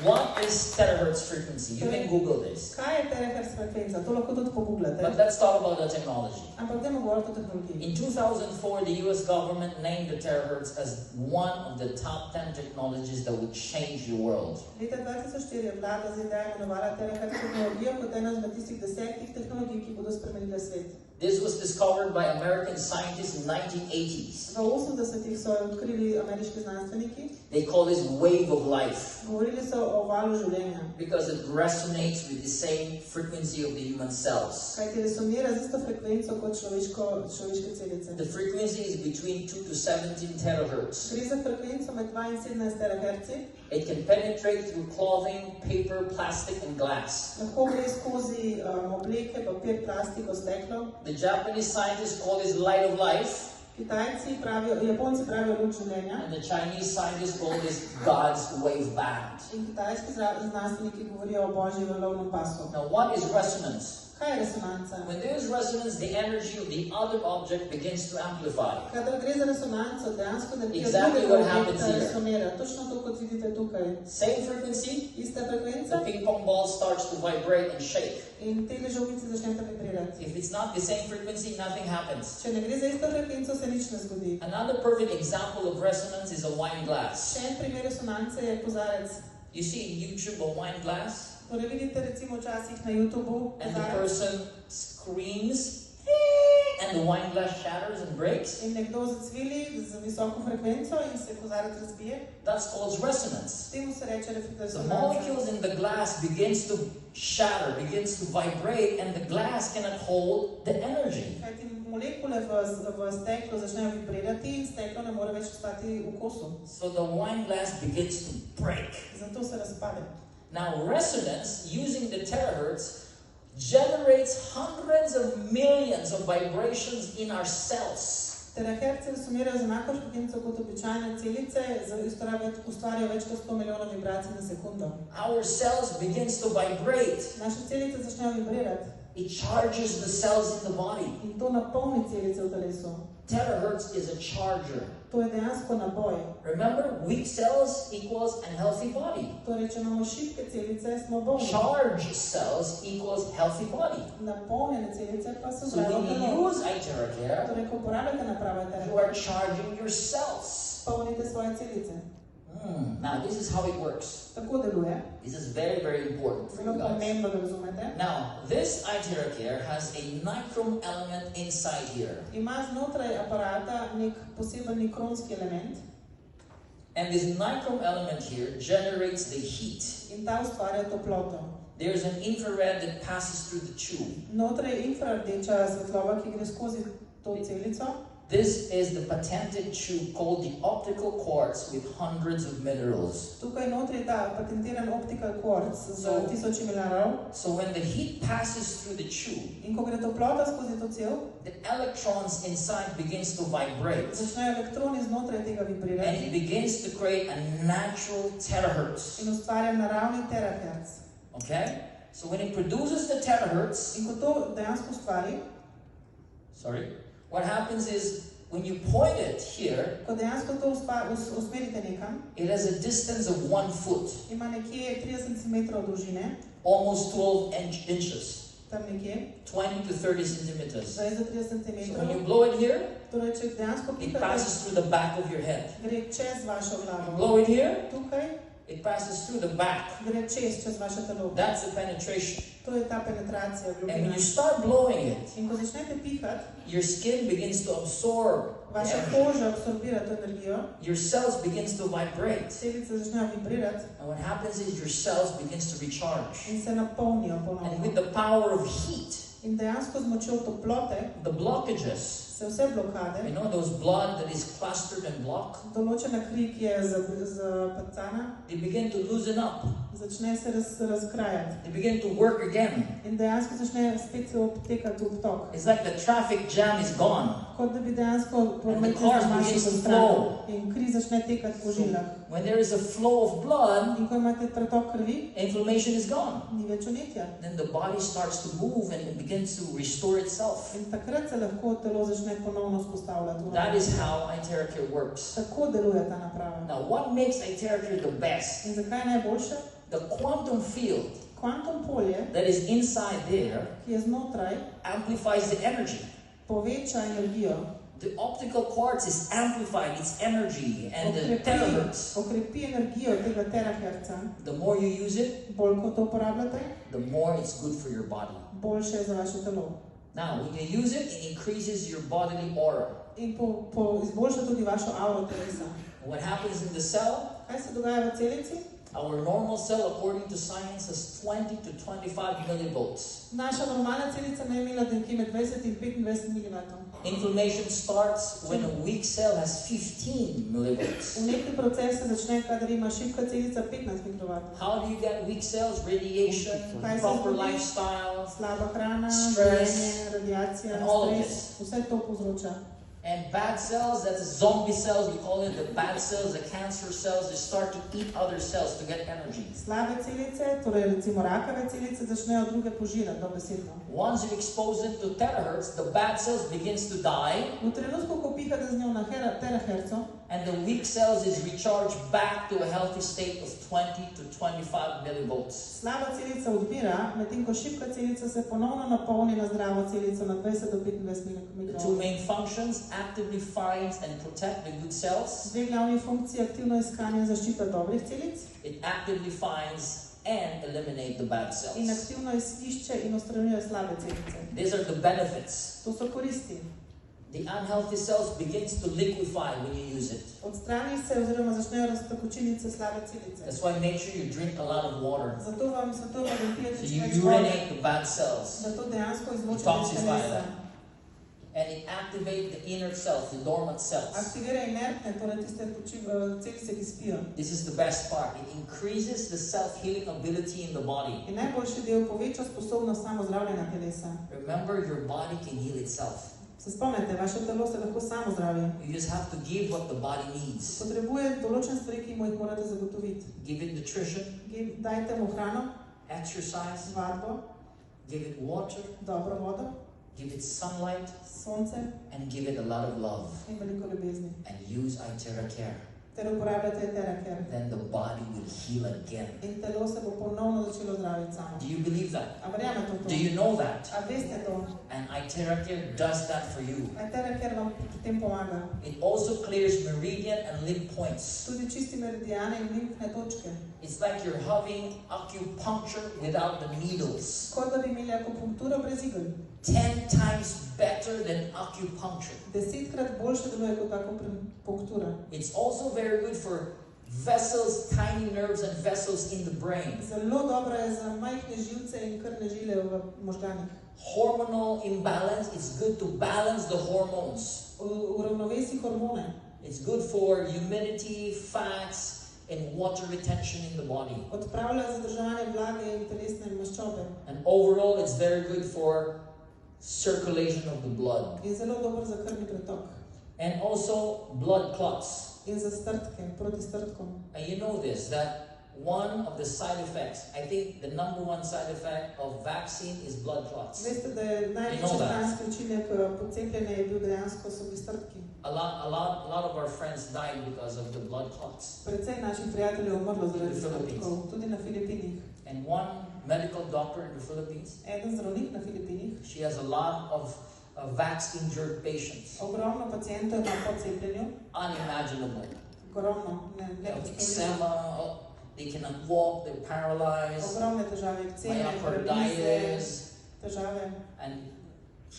what is is terahertz frequency? You can Google this. Kaj je terahertz frekvenca? To lahko tudi pogooglate. But let's talk about the technology. Ampak dajmo govoriti o tehnologiji. In 2004, the US government named the terahertz as one of the top 10 technologies that would change the world. Leta 2004 je vlada ZDA imenovala terahertz tehnologijo kot ena izmed tistih 10 tehnologij, ki bodo spremenile svet. This was discovered by American scientists in 1980s. V 80-ih so odkrili ameriški znanstveniki. They call this wave of life. Govorili so o valu življenja. Because it resonates with the same frequency of the human cells. Kajti resonira z isto frekvenco kot človeške celice. The frequency is between 2 to 17 terahertz. Gre za frekvenco med 2 in 17 terahertzi. It can penetrate through clothing, paper, plastic, and glass. Lahko gre skozi obleke, papir, plastiko, steklo. The Japanese scientists call this light of life. Japonci pravijo luč življenja. And the Chinese scientists call this God's wave band. In kitajski znanstveniki govorijo o božjem valovnem pasu. Now, what is resonance? Kaj je resonanca? When there is resonance, the energy of the other object begins to amplify. Kadar gre za resonanco, dejansko energija Exactly what happens here. resonira. Točno to, kot vidite tukaj. Same frequency. Ista frekvenca. The ping pong ball starts to vibrate and shake. In te žogice začnete vibrirati. If it's not the same frequency, nothing happens. Če ne gre za isto frekvenco, se nič ne zgodi. Another perfect example of resonance is a wine glass. Še en primer resonance je kozarec. You see in YouTube a wine glass? Torej vidite recimo včasih na YouTubeu and the person screams and the wine glass shatters and breaks. In nekdo zacvili z visoko frekvenco in se kozarec razbije. That's called resonance. Temu se reče resonanca. The molecules in the glass begins to shatter, begins to vibrate, and the glass cannot hold the energy. Kajti molekule v steklu začnejo vibrirati in steklo ne more več ostati v kosu. So the wine glass begins to break. Zato se razpade. Now, resonance, using the terahertz, generates hundreds of millions of vibrations in our cells. Terahertz resonira z enako frekvenco kot običajne celice, ustvarjajo več kot 100 milijonov vibracij na sekundo. Our cells begins to vibrate. Naše celice začnejo vibrirati. It charges the cells in the body. In to napolni celice v telesu. Terahertz is a charger. To je dejansko naboj. Remember, weak cells equals a healthy body. Torej, če imamo šibke celice, smo bolni. Charged cells equals healthy body. Napolnjene celice pa so zdravo telo. So when you use iTeraCare, torej, ko uporabljate napravo iTeraCare, you are charging your cells. Polnite svoje celice. Now, this is how it works. Tako deluje. This is very, very important for you guys. Now, this iTeraCare has a nichrome element inside here. Ima znotraj aparata nek poseben nikronski element. And this nichrome element here generates the heat. In ta ustvarja toploto. There's an infrared that passes through the tube. Znotraj je infrardeča svetloba, ki gre skozi to celico. This is the patented tube called the optical quartz with hundreds of minerals. Tukaj notri je ta patentiran optical quartz z tisoči mineralov. So when the heat passes through the tube, in ko gre toplota skozi to cev, the electrons inside begins to vibrate. Začnejo elektroni znotraj tega vibrirati. And it begins to create a natural terahertz. In ustvarja naravni terahertz. Okay? So when it produces the terahertz, in ko to dejansko ustvari, what happens is when you point it here, ko dejansko to usmerite nekam, it has a distance of 1 foot. Ima nekje 30 cm dolžine. Almost 12 inches. Tam nekje. 20 to 30 centimeters. 20 do 30 cm. So when you blow it here, torej, če dejansko it passes through the back of your head. Gre čez vašo glavo. Blow it here, tukaj, it passes through the back. Gre čez vaše telo. That's the penetration. To je ta penetracija. And when you start blowing it, in ko začnete pihati, your skin begins to absorb. Vaša koža absorbira to energijo. Your cells begins to vibrate. Celice začnejo vibrirati. And what happens is your cells begins to recharge. In se napolnijo ponovno. And with the power of heat, in dejansko z močjo toplote, the blockages, se vse blokade, you know those blood that is clustered and blocked, določena kri, ki je zapacana, they begin to loosen up. Začne se razkrajati. They begin to work again. In dejansko začne spet se obtekati v tok. It's like the traffic jam is gone. Kot da bi dejansko And the cars begin to flow. in kri začne tekati po žilah. When there is a flow of blood, In ko imate pretok krvi, inflammation is gone. ni več vnetja. Then the body starts to move and it begins to restore itself. In takrat se lahko telo začne ponovno vzpostavljati. That is how iTeraCare works. Tako deluje ta naprava. Now, what makes iTeraCare the best? In zakaj je najboljše? The quantum field Kvantum polje, that is inside there ki je znotraj, amplifies the energy. poveča energijo. The optical quartz is amplifying its energy and the terahertz. Okrepi energijo tega teraherca. The more you use it, Bolj ko to uporabljate, the more it's good for your body. boljše je za vaše telo. Now, when you use it, it increases your bodily aura. In izboljša tudi vašo auro telesa. What happens in the cell? Kaj se dogaja v celici? Our normal cell, according to science, has 20 to 25 millivolts. Naša normalna celica naj imela nekje med 20 in 25 mW. Inflammation starts when a weak cell has 15 millivolts. Vnetni proces se začne, kadar ima šibka celica 15 mW. How do you get weak cells? Radiation, proper lifestyle, slaba hrana, stress, življenje, radiacija, and all of stres, vse to povzroča. And bad cells, that's zombie cells, we call it the bad cells, the cancer cells, they start to eat other cells to get energy. Slabe celice, torej recimo rakave celice, začnejo druge požirati dobesedno. Once you expose it to terahertz, the bad cells begins to die. V trenutku, ko pihate z njo na terahercu, and the weak cells is recharged back to a healthy state of 20 to 25 millivolts. Slaba celica odmira, medtem ko šibka celica se ponovno napolni na zdravo celico na 20 do 25 mikrovoltov. The two main functions actively finds and protect the good cells. Dve glavni funkciji: aktivno iskanje in zaščita dobrih celic. It actively finds and eliminate the bad cells. In aktivno išče in odstranjuje slabe celice. These are the benefits. To so koristi. The unhealthy cells begins to liquefy when you use it. Odstrani se oziroma začnejo raztekočiniti slabe celice. That's why make sure you drink a lot of water. Zato vam svetujem, da pijete So več you vode, urinate the bad cells. da to dejansko izločite iz Detoxify telesa. them. And it activates the inner cells, the dormant cells. Aktivira inertne, torej tiste celice, ki spijo. This is the best part. It increases the self-healing ability in the body. In najboljši del: poveča sposobnost samozdravljenja telesa. Remember, your body can heal itself. Se spomnite, vaše telo se lahko samo zdravi. You just have to give what the body needs. Potrebuje določene stvari, ki mu jih morate zagotoviti. Give it nutrition, Dajte mu hrano, exercise, vadbo, give it water, dobro vodo, give it sunlight, sonce and give it a lot of love. in veliko ljubezni. And use iTeraCare. Ter uporabljate iTeraCare. Then the body will heal again. In telo se bo ponovno začelo zdraviti samo. Do you believe that? A verjamete v to? Do you know that? A veste to? And iTeraCare does that for you. iTeraCare vam pri tem pomaga. It also clears meridian and lymph points. Tudi čisti meridiane in limfne točke. It's like you're having acupuncture without the needles. Kot da bi imeli akupunkturo brez igel. 10 times better than acupuncture. 10krat boljše deluje kot akupunktura. It's also very good for vessels, tiny nerves and vessels in the brain. Zelo dobra je za majhne živce in krvne žile v možganih. Hormonal imbalance, it's good to balance the hormones. Uravnovesi hormone. It's good for humidity, fats, and water retention in the body. Odpravlja zadržanje vlage in telesne maščobe. And overall, it's very good for circulation of the blood. Je zelo dober za krvni pretok. And also blood clots. In za strtke, proti strtkom. And you know this, that one of the side effects, I think the number one side effect of vaccine is blood clots. Veste, da je največji stranski učinek cepljenja je bil dejansko so bili strtki. A lot of our friends died because of the blood clots. Precej naših prijateljev umrlo zaradi strtkov, tudi na Filipinih. And one medical doctor in the Philippines, Eden zdravnik na Filipinih, she has a lot of vax-injured patients. Ogromno pacientov ima po cepljenju. Unimaginable. Ogromno, eczema, they cannot walk, they're paralyzed. Ogromne težave, Myocarditis. Težave. And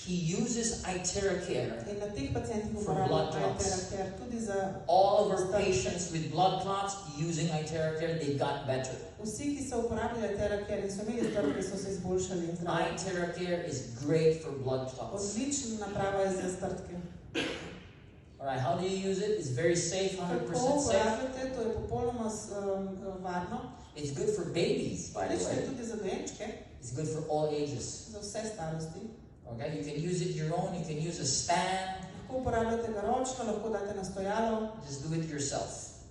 he uses iTeraCare In na teh pacientih for blood clots. iTeraCare tudi za all of our patients with blood clots using iTeraCare, they got better. Vsi, ki so uporabljali iTeraCare in so imeli strtke, so se izboljšali. iTeraCare is great for blood clots. Odlična naprava je za strtke. Alright, how do you use it? It's very safe, 100% safe. To je popolnoma varno. It's good for babies, by the Odlično je way. tudi za dojenčke. It's good for all ages. Za vse starosti. Okay, you can use it your own, you can use a stand. Lahko uporabljate ga ročno, lahko date na stojalo. Just do it yourself.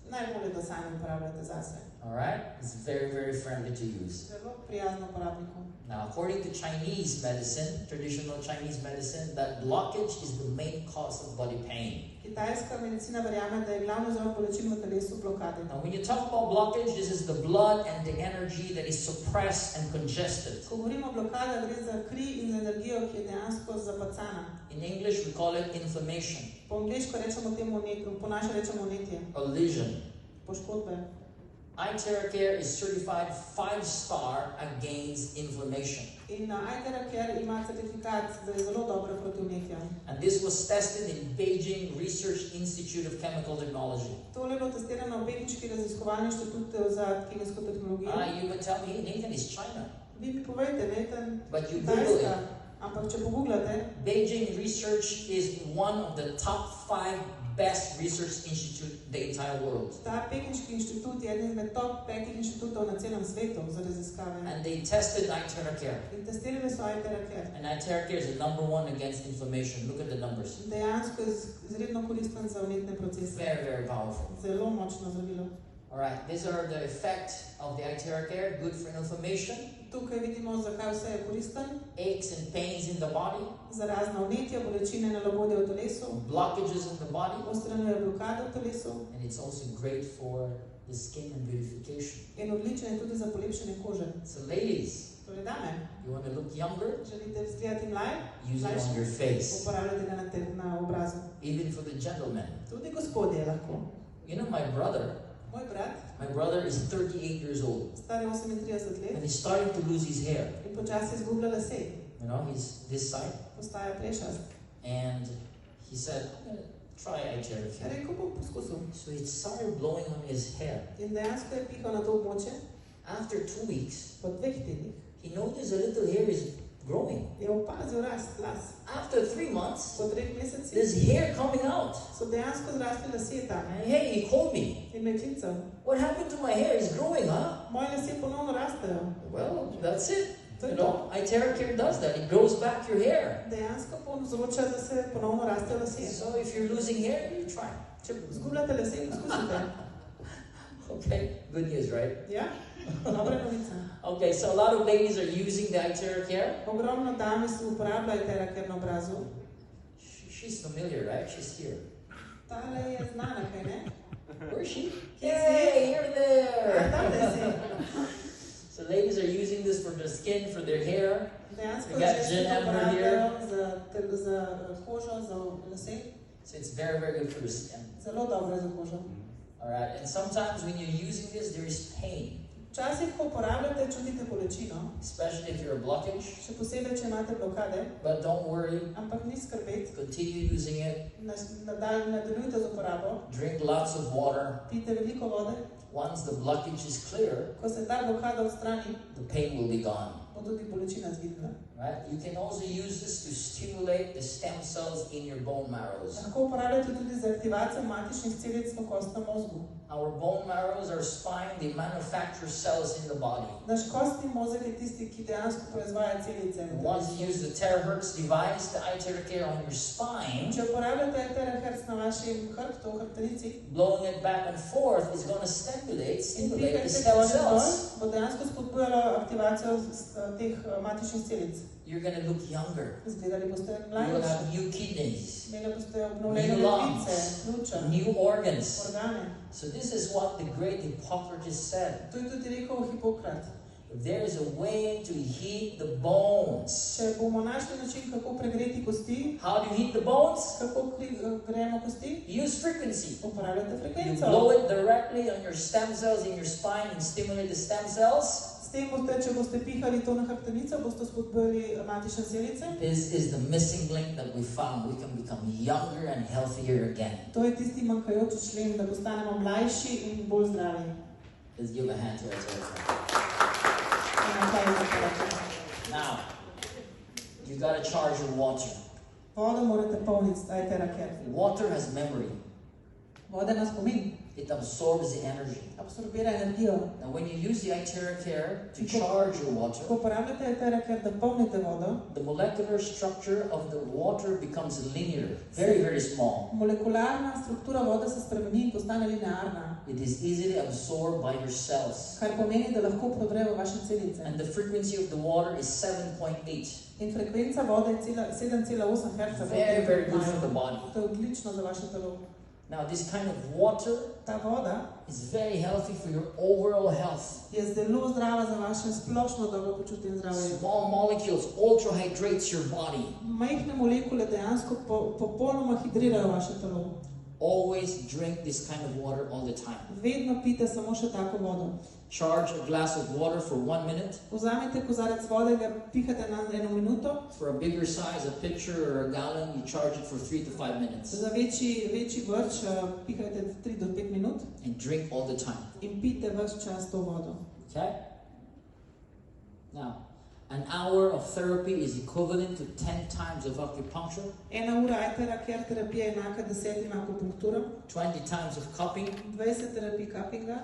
Najbolje, da sami uporabljate zase. All right? It's very, very friendly to use. Zelo prijazno uporabniku. Now, according to Chinese medicine, traditional Chinese medicine, that blockage is the main cause of body pain. Kitajska medicina verjame, da je glavni vzrok bolečin v telesu blokade. Now, when you talk about blockage, this is the blood and the energy that is suppressed and congested. Ko govorimo o blokadi, gre za kri in energijo, ki je dejansko zapacana. In English, we call it inflammation. Po angleško rečemo temu vnetju, po naše rečemo vnetje. A lesion. Poškodbe. iTeraCare is certified 5-star against inflammation. In iTeraCare ima certifikat, da je zelo dobro proti vnetjem. And this was tested in Beijing Research Institute of Chemical Technology. Tole je bilo testirano v Beijingški raziskovalni inštitut za kemijsko tehnologijo. You would tell me, Nathan, is China. Vi mi povejte, Nathan, Kitajska. Ampak če pogooglate, Beijing Research is one of the top 5 best research institute in the entire world. Ta pekinški inštitut je eden izmed top 5 inštitutov na celem svetu za raziskave. And they tested iTeraCare. In testirali so iTeraCare. And iTeraCare is the #1 against inflammation. Look at the numbers. Dejansko je izredno koristen za vnetne procese. Very, very powerful. Zelo močno zdravilo. All right, these are the effects of the iTeraCare. Good for inflammation. Tukaj vidimo, zakaj vse je koristen. Aches and pains in the body. Za razna vnetja, bolečine in labodje v telesu. Blockages in the body. Odstranjuje blokade v telesu. And it's also great for the skin and beautification. In odličen je tudi za polepšanje kože. So ladies, torej dame, you want to look younger? Želite izgledati mlaj? Use it on your face. Uporabljate ga na obrazu. Even for the gentlemen. Tudi gospodje lahko. You know, my brother is 38 years old. Star je 38 let. And he's starting to lose his hair. In počasi izgublja lase. You know, he's this side. Postaja plešast. And he said, I'm going to try iTeraCare. Rekel bom poskusil. So he started blowing on his hair. In dejansko je pihal na to območje. After 2 weeks, po 2 tednih, he noticed a little hair is growing. Je opazil rast las. After 3 months, po 3 mesecih, there's hair coming out. So dejansko zrasli lasje tam. And hey, he called me. In me klical. What happened to my hair? It's growing, huh? Moje lasje ponovno rastejo. Well, that's it. You know, iTeraCare does that. It grows back your hair. Dejansko povzroča, da se ponovno rastejo lasje. So if you're losing hair, you try. Če izgubljate lasje, poskusite. Okay, good news, right? Ja, dobra novica. Okay, so a lot of ladies are using the iTeraCare. Ogromno dame se uporablja iTeraCare na obrazu. She's familiar, right? She's here. Tale je znana, kaj ne? Where is she? Yay, you're there! So ladies are using this for their skin, for their hair. Dejansko got Jen here. Za kožo, za lase. So it's very, very good for the skin. Zelo dobro za kožo. Alright, and sometimes when you're using this, there is pain. Včasih, ko uporabljate, čutite bolečino. Especially if you're a blockage. Še posebej, če imate blokade. But don't worry. Ampak ni skrbeti. Continue using it. Nadaljujte z uporabo. Drink lots of water. Pijte veliko vode. Once the blockage is clear, ko se ta blokada odstrani, the pain will be gone. Bo tudi bolečina izginila. Right? You can also use this to stimulate the stem cells in your bone marrows. Lahko uporabljate tudi za aktivacijo matičnih celic v kostnem mozgu. Our bone marrows are spine, they manufacture cells in the body. Naš kostni mozeg je tisti, ki dejansko proizvaja celice. Once you use the terahertz device, the iTeraCare on your spine, če uporabljate terahertz na vašem hrbtu, hrbtenici, blowing it back and forth is going to stimulate the stem cells. Bo dejansko spodbujalo aktivacijo teh matičnih celic. You're going to look younger. Izgledali boste You mlajši. will have new kidneys, Imeli boste obnovljene new lungs, ledvice, pljuča, new organs. organe. So this is what the great Hippocrates said. To je tudi rekel Hipokrat. There is a way to heat the bones. Če bomo našli način, kako pregreti kosti, How do you heat the bones? kako grejemo kosti, Use frequency. uporabljate You frekvenco. blow it directly on your stem cells in your spine and stimulate the stem cells. S tem boste, če boste pihali to na hrbtenico, boste spodbujali matične celice. This is the missing link that we found. We can become younger and healthier again. To je tisti manjkajoči člen, da postanemo mlajši in bolj zdravi. Let's give a hand to ourselves. Now, you got to charge your water. Vodo morate polniti, iTeraCare. Water has memory. Voda ima spomin. It absorbs the energy. Absorbira energijo. Now when you use the iTeraCare to charge your water, ko uporabljate iTeraCare, da polnite vodo, the molecular structure of the water becomes linear, very, very small. Molekularna struktura vode se spremeni in postane linearna. It is easily absorbed by your cells. Kar pomeni, da lahko prodre v vaše celice. And the frequency of the water is 7.8. In frekvenca vode je 7,8 Hz. Very, very good for the body. To je odlično za vaše telo. Now this kind of water Ta voda is very healthy for your overall health. Je zelo zdrava za vaše splošno dobro počutje in zdravje. Small molecules ultra hydrates your body. Majhne molekule dejansko popolnoma hidrirajo vaše telo. Always drink this kind of water all the time. Vedno pijte samo še tako vodo. Charge a glass of water for 1 minute. Vzamite kozarec vode, ga pihate na 1 minuto. For a bigger size, a pitcher or a gallon, you charge it for 3 to 5 minutes. Za večji vrč pihajte 3 do 5 minut. And drink all the time. In pijte ves čas to vodo. Okay? Now, an hour of therapy is equivalent to 10 times of acupuncture. 1 ura iTeraCare terapije je enaka 10 akupunkturam. 20 times of cupping. 20 terapij cuppinga.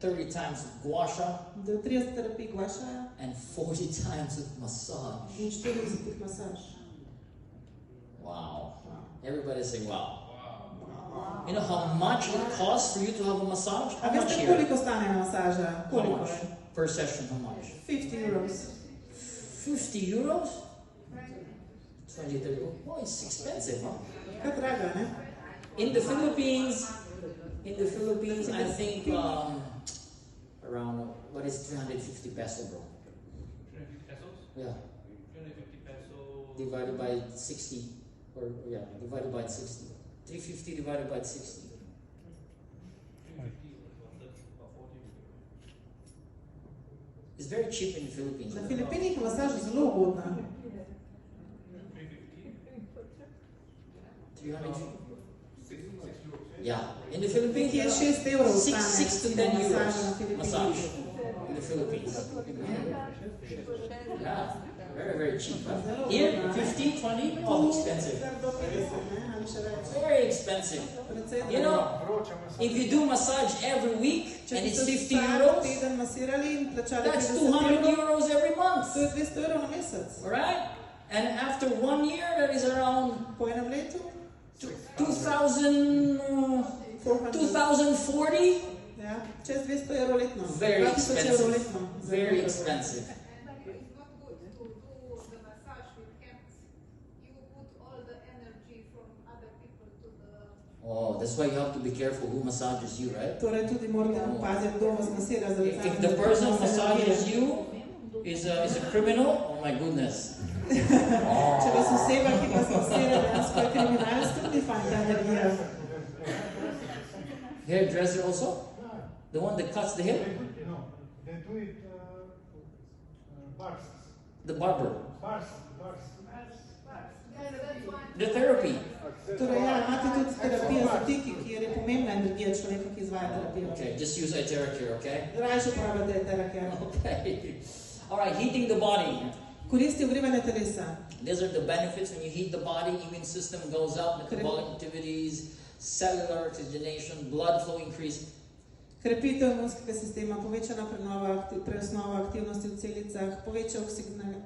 30 times of gua sha. 30 terapij gua sha. And 40 times of massage. In 40 masaž. Wow. Everybody say wow. You know how much it costs for you to have a massage? How much here? Koliko stane masaža? How much? Per session, how much? 50 euros. 50 euros? 20, 30. Oh, it's expensive, huh? Kaj drago, ne? In the Philippines, I think around, what is 350 peso, bro? 350 pesos? Yeah. 350 pesos. Divided by 60, or yeah, divided by 60. 350 divided by 60. 350 was about 40. It's very cheap in the Philippines. Na Filipinih je masaža zelo ugodna. 300. Yeah, in the Philippines, je 6 evrov 6 to 10 euros massage in the Philippines. Yeah, very, very cheap. Huh? Here, 50, 20, all expensive. Very expensive. You know, if you do massage every week and it's 50 euros, that's 200 euros every month. Alright? And after 1 year, that is around 2040. Ja, čez 200 evrov letno. Very expensive. Very expensive. Oh, that's why you have to be careful who massages you, right? Torej tudi morate paziti, kdo vas masira. If the person who massages you is a criminal, oh my goodness. Če vas oseba, ki vas masira, dejansko je kriminalsko, tudi fajn energija. Hairdresser also? The one that cuts the hair? No, they do it bars. The barber. Bars. The therapy. Torej, ja, imate tudi terapijo za tiki, kjer je pomembna energija človeka, ki izvaja terapijo. Okay, just use iTeraCare, okay? Rajše uporabljate iTeraCare. Okay. All right, heating the body. Koristi ogrevanja telesa. These are the benefits when you heat the body. Immune system goes up, metabolic activities, cellular oxygenation, blood flow increase. Krepitev imunskega sistema, povečana presnova aktivnosti v celicah, poveča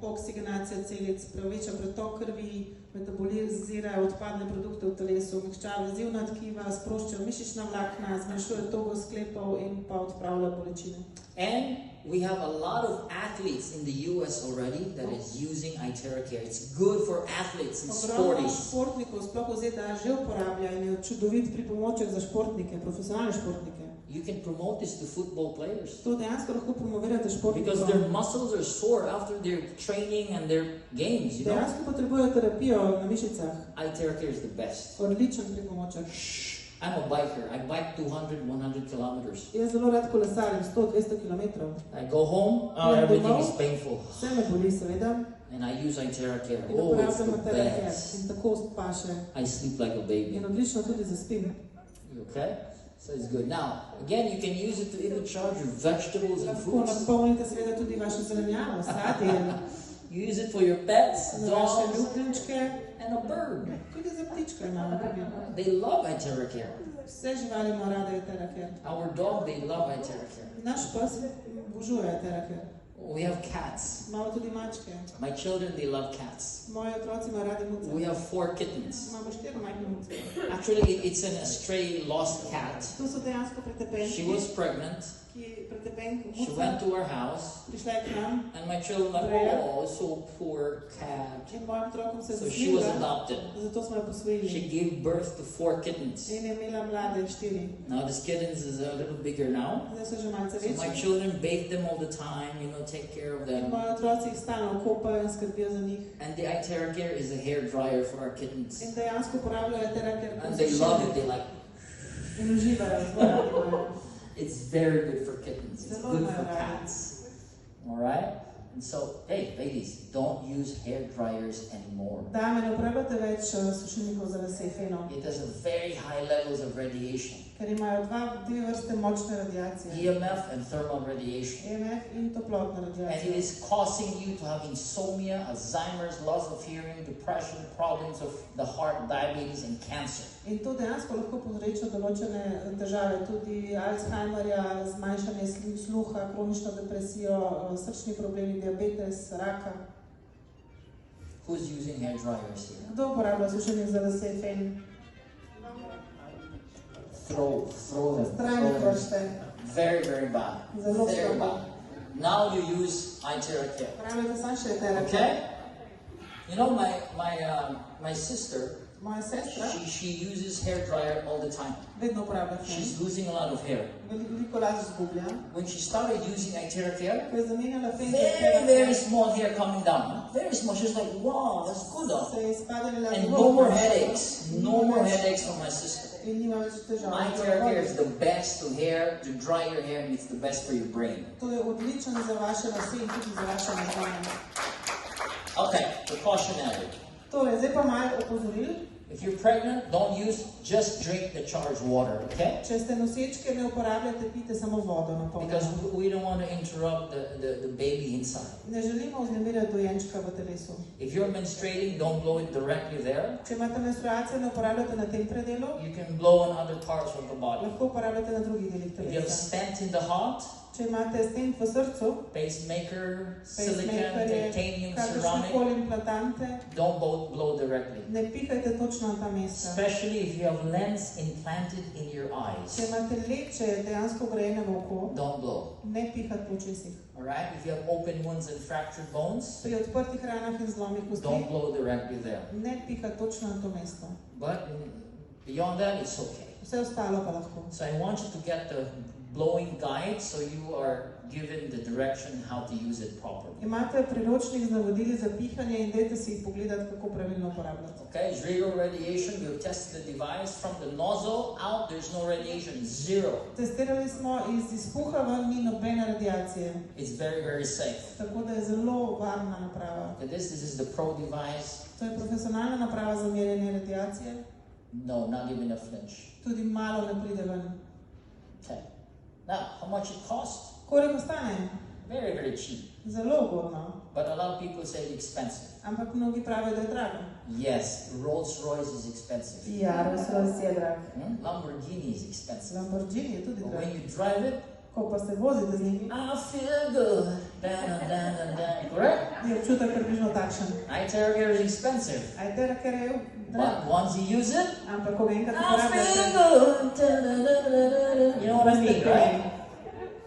oksigenacija celic, poveča pretok krvi, metabolizira odpadne produkte v telesu, omehča vezivna tkiva, sprošča mišična vlakna, zmanjšuje togo sklepov in pa odpravlja bolečine. And we have a lot of athletes in the US already that is using iTeraCare. It's good for athletes and sporties. Športnikov sploh v ZDA že uporablja in je čudovit pripomoček za športnike, profesionalne športnike. You can promote this to football players. To dejansko lahko promovirate športnikom. Because their muscles are sore after their training and their games, you know. Dejansko potrebujejo terapijo na mišicah. iTeraCare is the best. Odličen pripomoček. I'm a biker. I bike 200, 100 kilometers. Jaz zelo rad kolesarim 100-200 kilometrov. I go home, everything is painful. Vse me boli, seveda. And I use iTeraCare. In Oh, it's the uporabljam iTeraCare. best. In tako paše. I sleep like a baby. In odlično tudi zaspim. Okay? So it's good. Now, again, you can use it to even charge your vegetables and Lahko fruits. napolnite seveda tudi vašo zelenjavo, sadje. You use it for your pets, za vaše dogs, ljubljenčke, and a bird. tudi za ptičke imamo primer. They love iTeraCare. Vse živali ima rada iTeraCare. Our dog, they love iTeraCare. Naš pes obožuje iTeraCare. We have cats. Imamo tudi mačke. My children, they love cats. Moji otroci imajo radi muce. We have 4 kittens. Imamo 4 majhne muce. Actually, it's an stray lost cat. To so dejansko pretepenki. She was pregnant. She went to our house. Prišla je k nam. And my children were like, oh, so poor cat. In mojim otrokom se So she was adopted. Zato smo jo posvojili. She gave birth to 4 kittens. In je imela mlade 4. Now this kittens is a little bigger now. Zdaj so že malce So my večji. children bathe them all the time, take care of them. In moji otroci jih stalno kopajo in skrbijo za njih. And the iTeraCare is a hair dryer for our kittens. In dejansko uporabljajo iTeraCare. And they love it. They like. In uživajo, zelo radi imajo. It's very good for kittens. It's good for cats. All right? And so, hey, ladies, don't use hair dryers anymore. Dame, ne uporabljate več sušilnikov za lase, fenov. It has a very high levels of radiation. Ker imajo dve vrste močne radiacije. EMF and thermal radiation. EMF in toplotna And radiacija. it is causing you to have insomnia, Alzheimer's, loss of hearing, depression, problems of the heart, diabetes, and cancer. In to dejansko lahko povzroči določene težave, tudi Alzheimerja, zmanjšanje sluha, kronično depresijo, srčni problemi, diabetes, raka. Who's using hair dryers here? Kdo uporablja sušilnik za lase, fen? Throw them. Trajno vrste. Very, very bad. Zelo Very slabo. bad. Now you use iTeraCare. Uporabljate samo še iTeraCare. Okay? You know, my sister, Moja sestra she uses hair dryer all the time. vedno uporablja fen. She's losing a lot of hair. Veliko las izgublja. When she started using iTeraCare, Ko je zamenjala fen, very small hair coming down. Very small. She's like, wow, that's good. se je izpadala And no more headaches. No more headaches for my sister. in nima več težav. iTeraCare is the best to dry your hair, and it's the best for your brain. To je odličen za vaše lase in tudi za vaše možgane. Okay, precautionary. Torej, zdaj pa malo opozoril. If you're pregnant, don't just drink the charged water, okay? Če ste nosečke, ne uporabljate, pijte samo vodo na Because polno. we don't want to interrupt the baby inside. Ne želimo vznemirjati dojenčka v telesu. If you're menstruating, don't blow it directly there. Če imate menstruacijo, ne uporabljate na tem predelu, You can blow on other parts of the body. lahko uporabljate na drugih delih If you have telesa. stent in the heart, Če imate stent v srcu, pacemaker, silicon, pacemakerje, titanium, kakršne ceramic, koli implantante, don't blow directly. ne pihajte točno na ta mesta. Especially if you have lens implanted in your Če eyes, imate leče dejansko grejene v oko, don't blow. ne pihati po očesih. Alright? If you have open wounds and fractured bones, Pri odprtih ranah in zlomih kosti, don't blow directly there. ne pihati točno na to mesto. But beyond that, it's okay. Vse ostalo pa lahko. So I want you to get the blowing guide so you are given the direction how to use it properly. Imate priročnik z navodili za pihanje in dajte si jih pogledati, kako pravilno uporabljati. Okay, zero radiation. We've tested the device from the nozzle out. There's no radiation, zero. Testirali smo iz izpuha ven, ni nobene radiacije. It's very, very safe. Tako da je zelo varna naprava. Okay, this is the pro device. To je profesionalna naprava za merjenje radiacije. No, not even a flinch. Tudi malo ne pride ven. Okay. Now, how much it costs? Koliko stane? Very, very cheap. Zelo ugodno. But a lot of people say it's expensive. Ampak mnogi pravijo, da je drago. Yes, Rolls Royce is expensive. Ja, Rolls-Royce je drag. Lamborghini is expensive. Lamborghini je tudi But drag. when you drive it, Ko pa se vozite z njimi, I feel good. Correct? je občutek približno takšen. iTeraCare is expensive. iTeraCare je drag. But once you use it, Ampak ko enkrat I feel uporabljate, good. You know what I mean, right?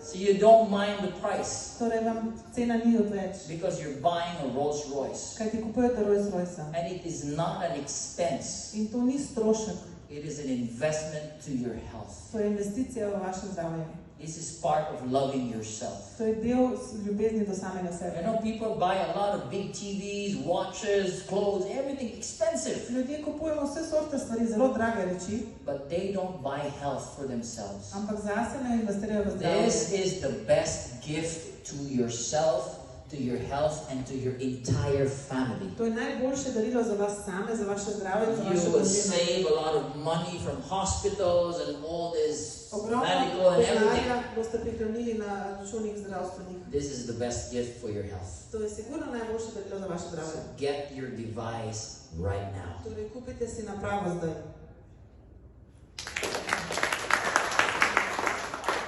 So you don't mind the price torej vam cena ni odveč. because you're buying a Rolls Royce. Kaj ti kupujete Rolls-Royce? And it is not an expense. In to ni strošek, It is an investment to your health. to je investicija v vaše zdravje. This is part of loving yourself. To je del ljubezni do samega sebe. You know, people buy a lot of big TVs, watches, clothes, everything expensive. Ljudje kupujemo vse sorte stvari, zelo drage reči, But they don't buy health for themselves. ampak zase ne investirajo v zdravje. This is the best gift to yourself to your health and to your entire family. To je najboljše darilo za vas same, za vaše zdravje, za vaše You will družine. save a lot of money from hospitals and all this Ogromno medical and everything. denarja boste prihranili na računih zdravstvenih. This is the best gift for your health. To je sigurno najboljše darilo za vaše zdravje. So get your device right now. Torej, kupite si napravo zdaj.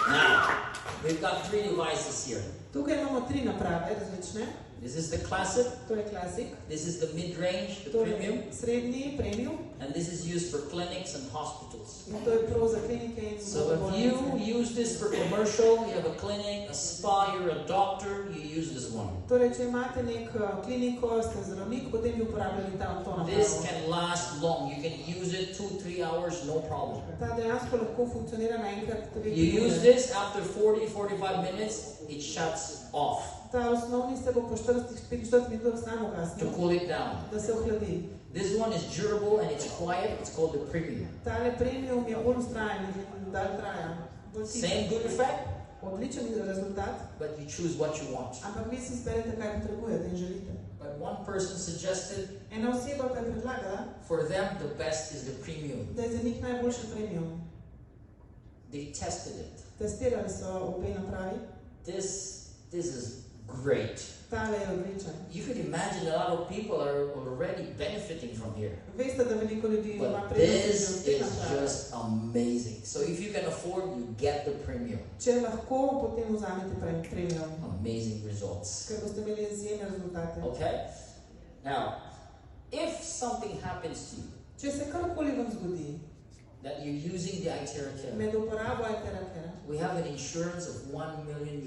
Now, we've got 3 devices here. Tukaj imamo 3 naprave različne. This is the classic, To je klasik. this is the mid-range, the To premium, je srednji, premium. and this is used for clinics and hospitals. In to je prav za klinike in So if you use this for commercial, you have a clinic, a spa, you're a doctor, you use this one. Torej, če imate nek kliniko, ste zdravnik, potem bi uporabljali to This napravo. can last long. You can use it 2-3 hours, no problem. Ta dejansko lahko funkcionira naenkrat 3 You use this, after 40-45 minutes, it shuts off Ta osnovni se bo po 45 minutah samo to gasnil, cool it down. da se ohladi. This one is durable and it's quiet. It's called the premium. Tale premium je bolj ustrajen in dalj traja. Bolj tih. Same good effect, Odličen rezultat, but you choose what you want. ampak vi si izberete, kaj potrebujete in želite. But one person suggested Ena oseba pa je predlagala, for them the best is the premium. da je za njih najboljši premium. They tested it. Testirali so obe napravi. This is great. Tale je odličen. You could imagine a lot of people are already benefiting from here. Veste, da veliko ljudi ima But prednosti this od te is naprave. just amazing. So if you can afford, you get the premium. Če lahko, potem vzamete premium, Amazing results. ker boste imeli izjemne rezultate. Okay? Now, if something happens to you, Če se karkoli vam zgodi, that you're using the iTeraCare, med uporabo iTeraCare, we have an insurance of $1 million.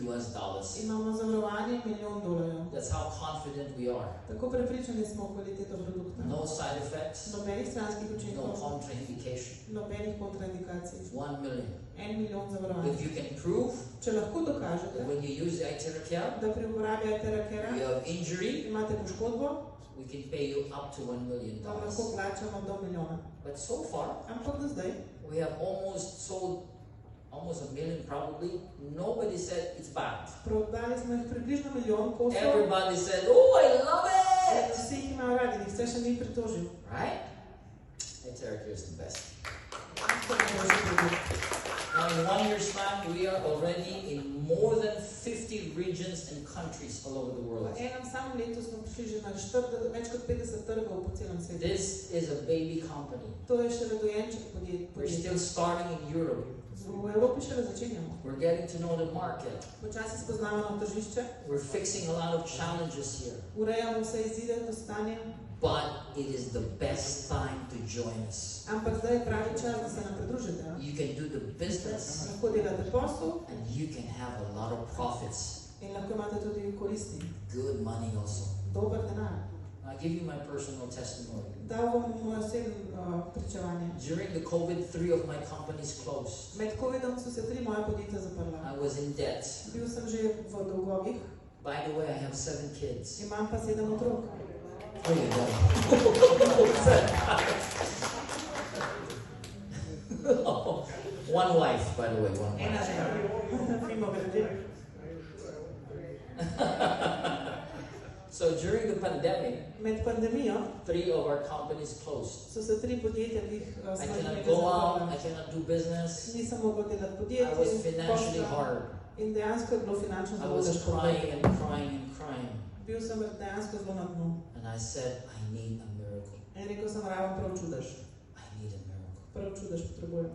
imamo zavarovanje $1.000.000. That's how confident we are. Tako prepričani smo v kvaliteto produkta. No side effects, Nobenih stranskih no učinkov, contraindication. nobenih kontraindikacij. $1 million. $1 milijon zavarovanj. If you can prove Če lahko dokažete, that when you use the iTeraCare, da pri uporabi iTeraCare you have injury, imate poškodbo, we can pay you up to $1 million. vam lahko plačamo do milijona. But so far, Ampak do zdaj we have sold almost 1 million probably. Nobody said it's bad. prodali smo jih približno milijon kosov. Everybody said, oh, I love it! Vsi jih imajo radi, nihče še ni pritožil. Right? iTeraCare is the best. To je najboljši produkt. Now in 1 year's time, we are already in more than 50 regions and countries all over the world. V enem samem letu smo prišli že na več kot 50 trgov po celem svetu. This is a baby company. To je še dojenček We're podjetja. still starting in Europe. V Evropi še začenjamo. We're getting to know the market. Počasi spoznavamo tržišče, We're fixing a lot of challenges here. urejamo vse izide, to stanje, But it is the best time to join us. ampak zdaj je pravi čas, da se nam pridružite. You can do the business Lahko delate posel and you can have a lot of profits. in lahko imate tudi koristi. Good money also. Dober denar. I'll give you my personal testimony. Dal bom moje osebno pričevanje. During the COVID, 3 of my companies closed. Med COVID-om so se 3 moja podjetja zaprla. I was in debt. Bil sem že v dolgovih, By the way, I have 7 kids. imam pa 7 otrok. Oh, you go. One wife, by the way, one Ena wife. žena. Mimo grede. So during the pandemic, Med pandemijo 3 of our companies closed. so se 3 podjetja, ki jih I smo cannot imeli go out, zaprla. I cannot do business. Nisem mogla delati I podjetje, was financially posla. hard. In dejansko je bilo finančno I zelo was težko. crying and crying and crying. Bil sem dejansko zelo na dnu. And I said, I need a miracle. In rekel sem, raven prav čudež. I need a miracle. Prav čudež potrebujem.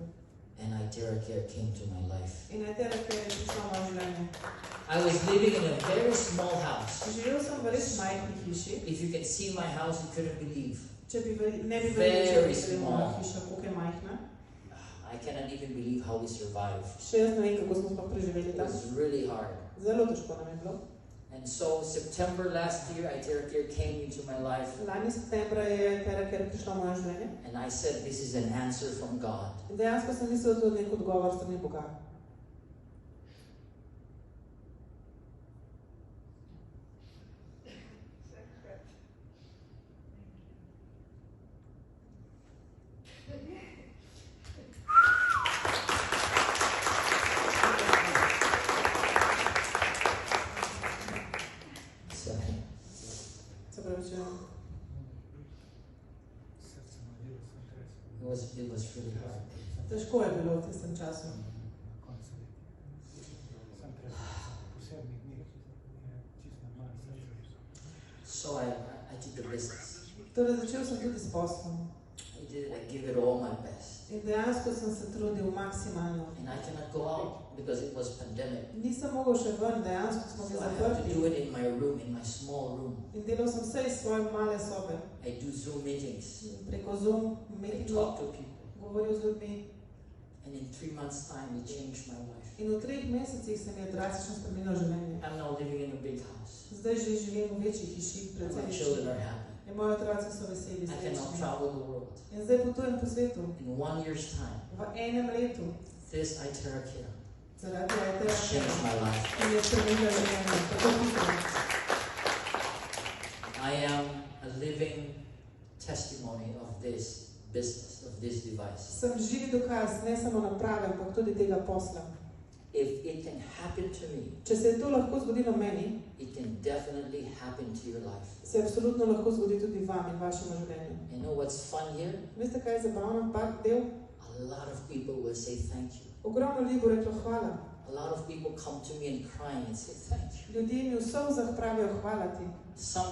And iTeraCare came to my life. In iTeraCare je prišla v moje življenje. I was living in a very small house. Živel sem v res majhni hiši. If you can see my house, you couldn't believe. Če bi ne bi verjeli, če Very bi bila moja small. hiša, koliko je majhna. I cannot even believe how we survived. Še jaz ne vem, kako smo sploh preživeli It tam. was really hard. Zelo težko nam je bilo. And so September last year, iTeraCare came into my life. Lani septembra je iTeraCare prišla v moje življenje. And I said, this is an answer from God. In dejansko sem mislil, da je to nek odgovor strani Boga. Težko je bilo v tistem času. So I did the business. Torej začel sem tudi s poslom. I give it all my best. In dejansko sem se trudil maksimalno. And I cannot go out because it was pandemic. Nisem mogel še ven, dejansko smo So ga I had to zaprti. do it in my room, in my small room. In delal sem vse iz svoje male sobe. I do Zoom meetings. Preko Zoom, I meetingov, talk to people. govoril z ljudmi. And in 3 months' time, it changed my life. In v 3 mesecih se mi je drastično spremenilo življenje. I'm now living in a big house. Zdaj že živim v večji hiši, And predvsem my hiši. children are happy. In moji otroci so veseli, I can now srečni. travel the world. In zdaj potujem po svetu. In 1 year's time, V enem letu. this iTeraCare Zaradi changed iTeraCare. my life. In je spremenilo življenje. Tako hitro. I am a living testimony of this business, of this device. Sem živi dokaz, ne samo naprave, ampak tudi tega posla. If it can happen to me, Če se je to lahko zgodilo meni, it can definitely happen to your life. se absolutno lahko zgodi tudi vam in vašemu življenju. You know what's fun here? Veste, kaj je zabavno? Pak del. A lot of people will say thank you. Ogromno ljudi bo reklo hvala. A lot of people come to me and crying and say thank you. Ljudje mi v solzah pravijo hvala ti. Some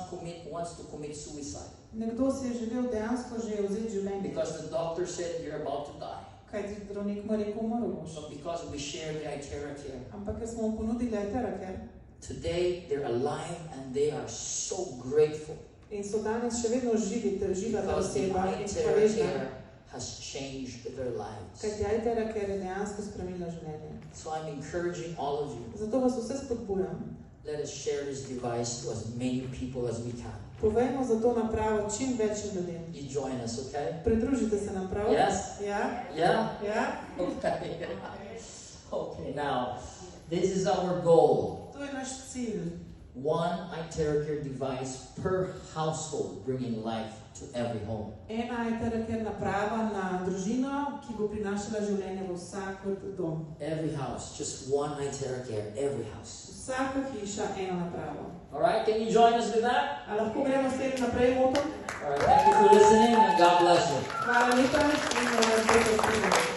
wants to commit suicide Nekdo si je želel dejansko že vzeti življenje. because the doctor said you're about to die. Kaj ti zdravnik mu je rekel, umrl boš. But because we share the iTeraCare, Ampak ker smo mu ponudili iTeraCare today they're alive and they are so grateful in so danes še vedno živi ter živa ta because the oseba in hvaležna, iTeraCare has changed their lives. kaj ti iTeraCare je dejansko spremenila življenje. So I'm encouraging all of you, Zato vas vse spodbujam. let us share this device to as many people as we can. Povejmo za to napravo čim več ljudem. You join us, okay? Pridružite se nam prav? Yes? Ja? Yeah? Ja? Okay. Okay, now, this is our goal. To je naš cilj. One iTeraCare device per household, bringing life to every home. Ena iTeraCare naprava na družino, ki bo prinašala življenje v vsak dom. Every house, just one iTeraCare, every house. Vsaka hiša eno napravo. All right, can you join us with that? A lahko gremo s tem naprej, moto? All right, thank you for listening and God bless you. Hvala lepa in Bog vas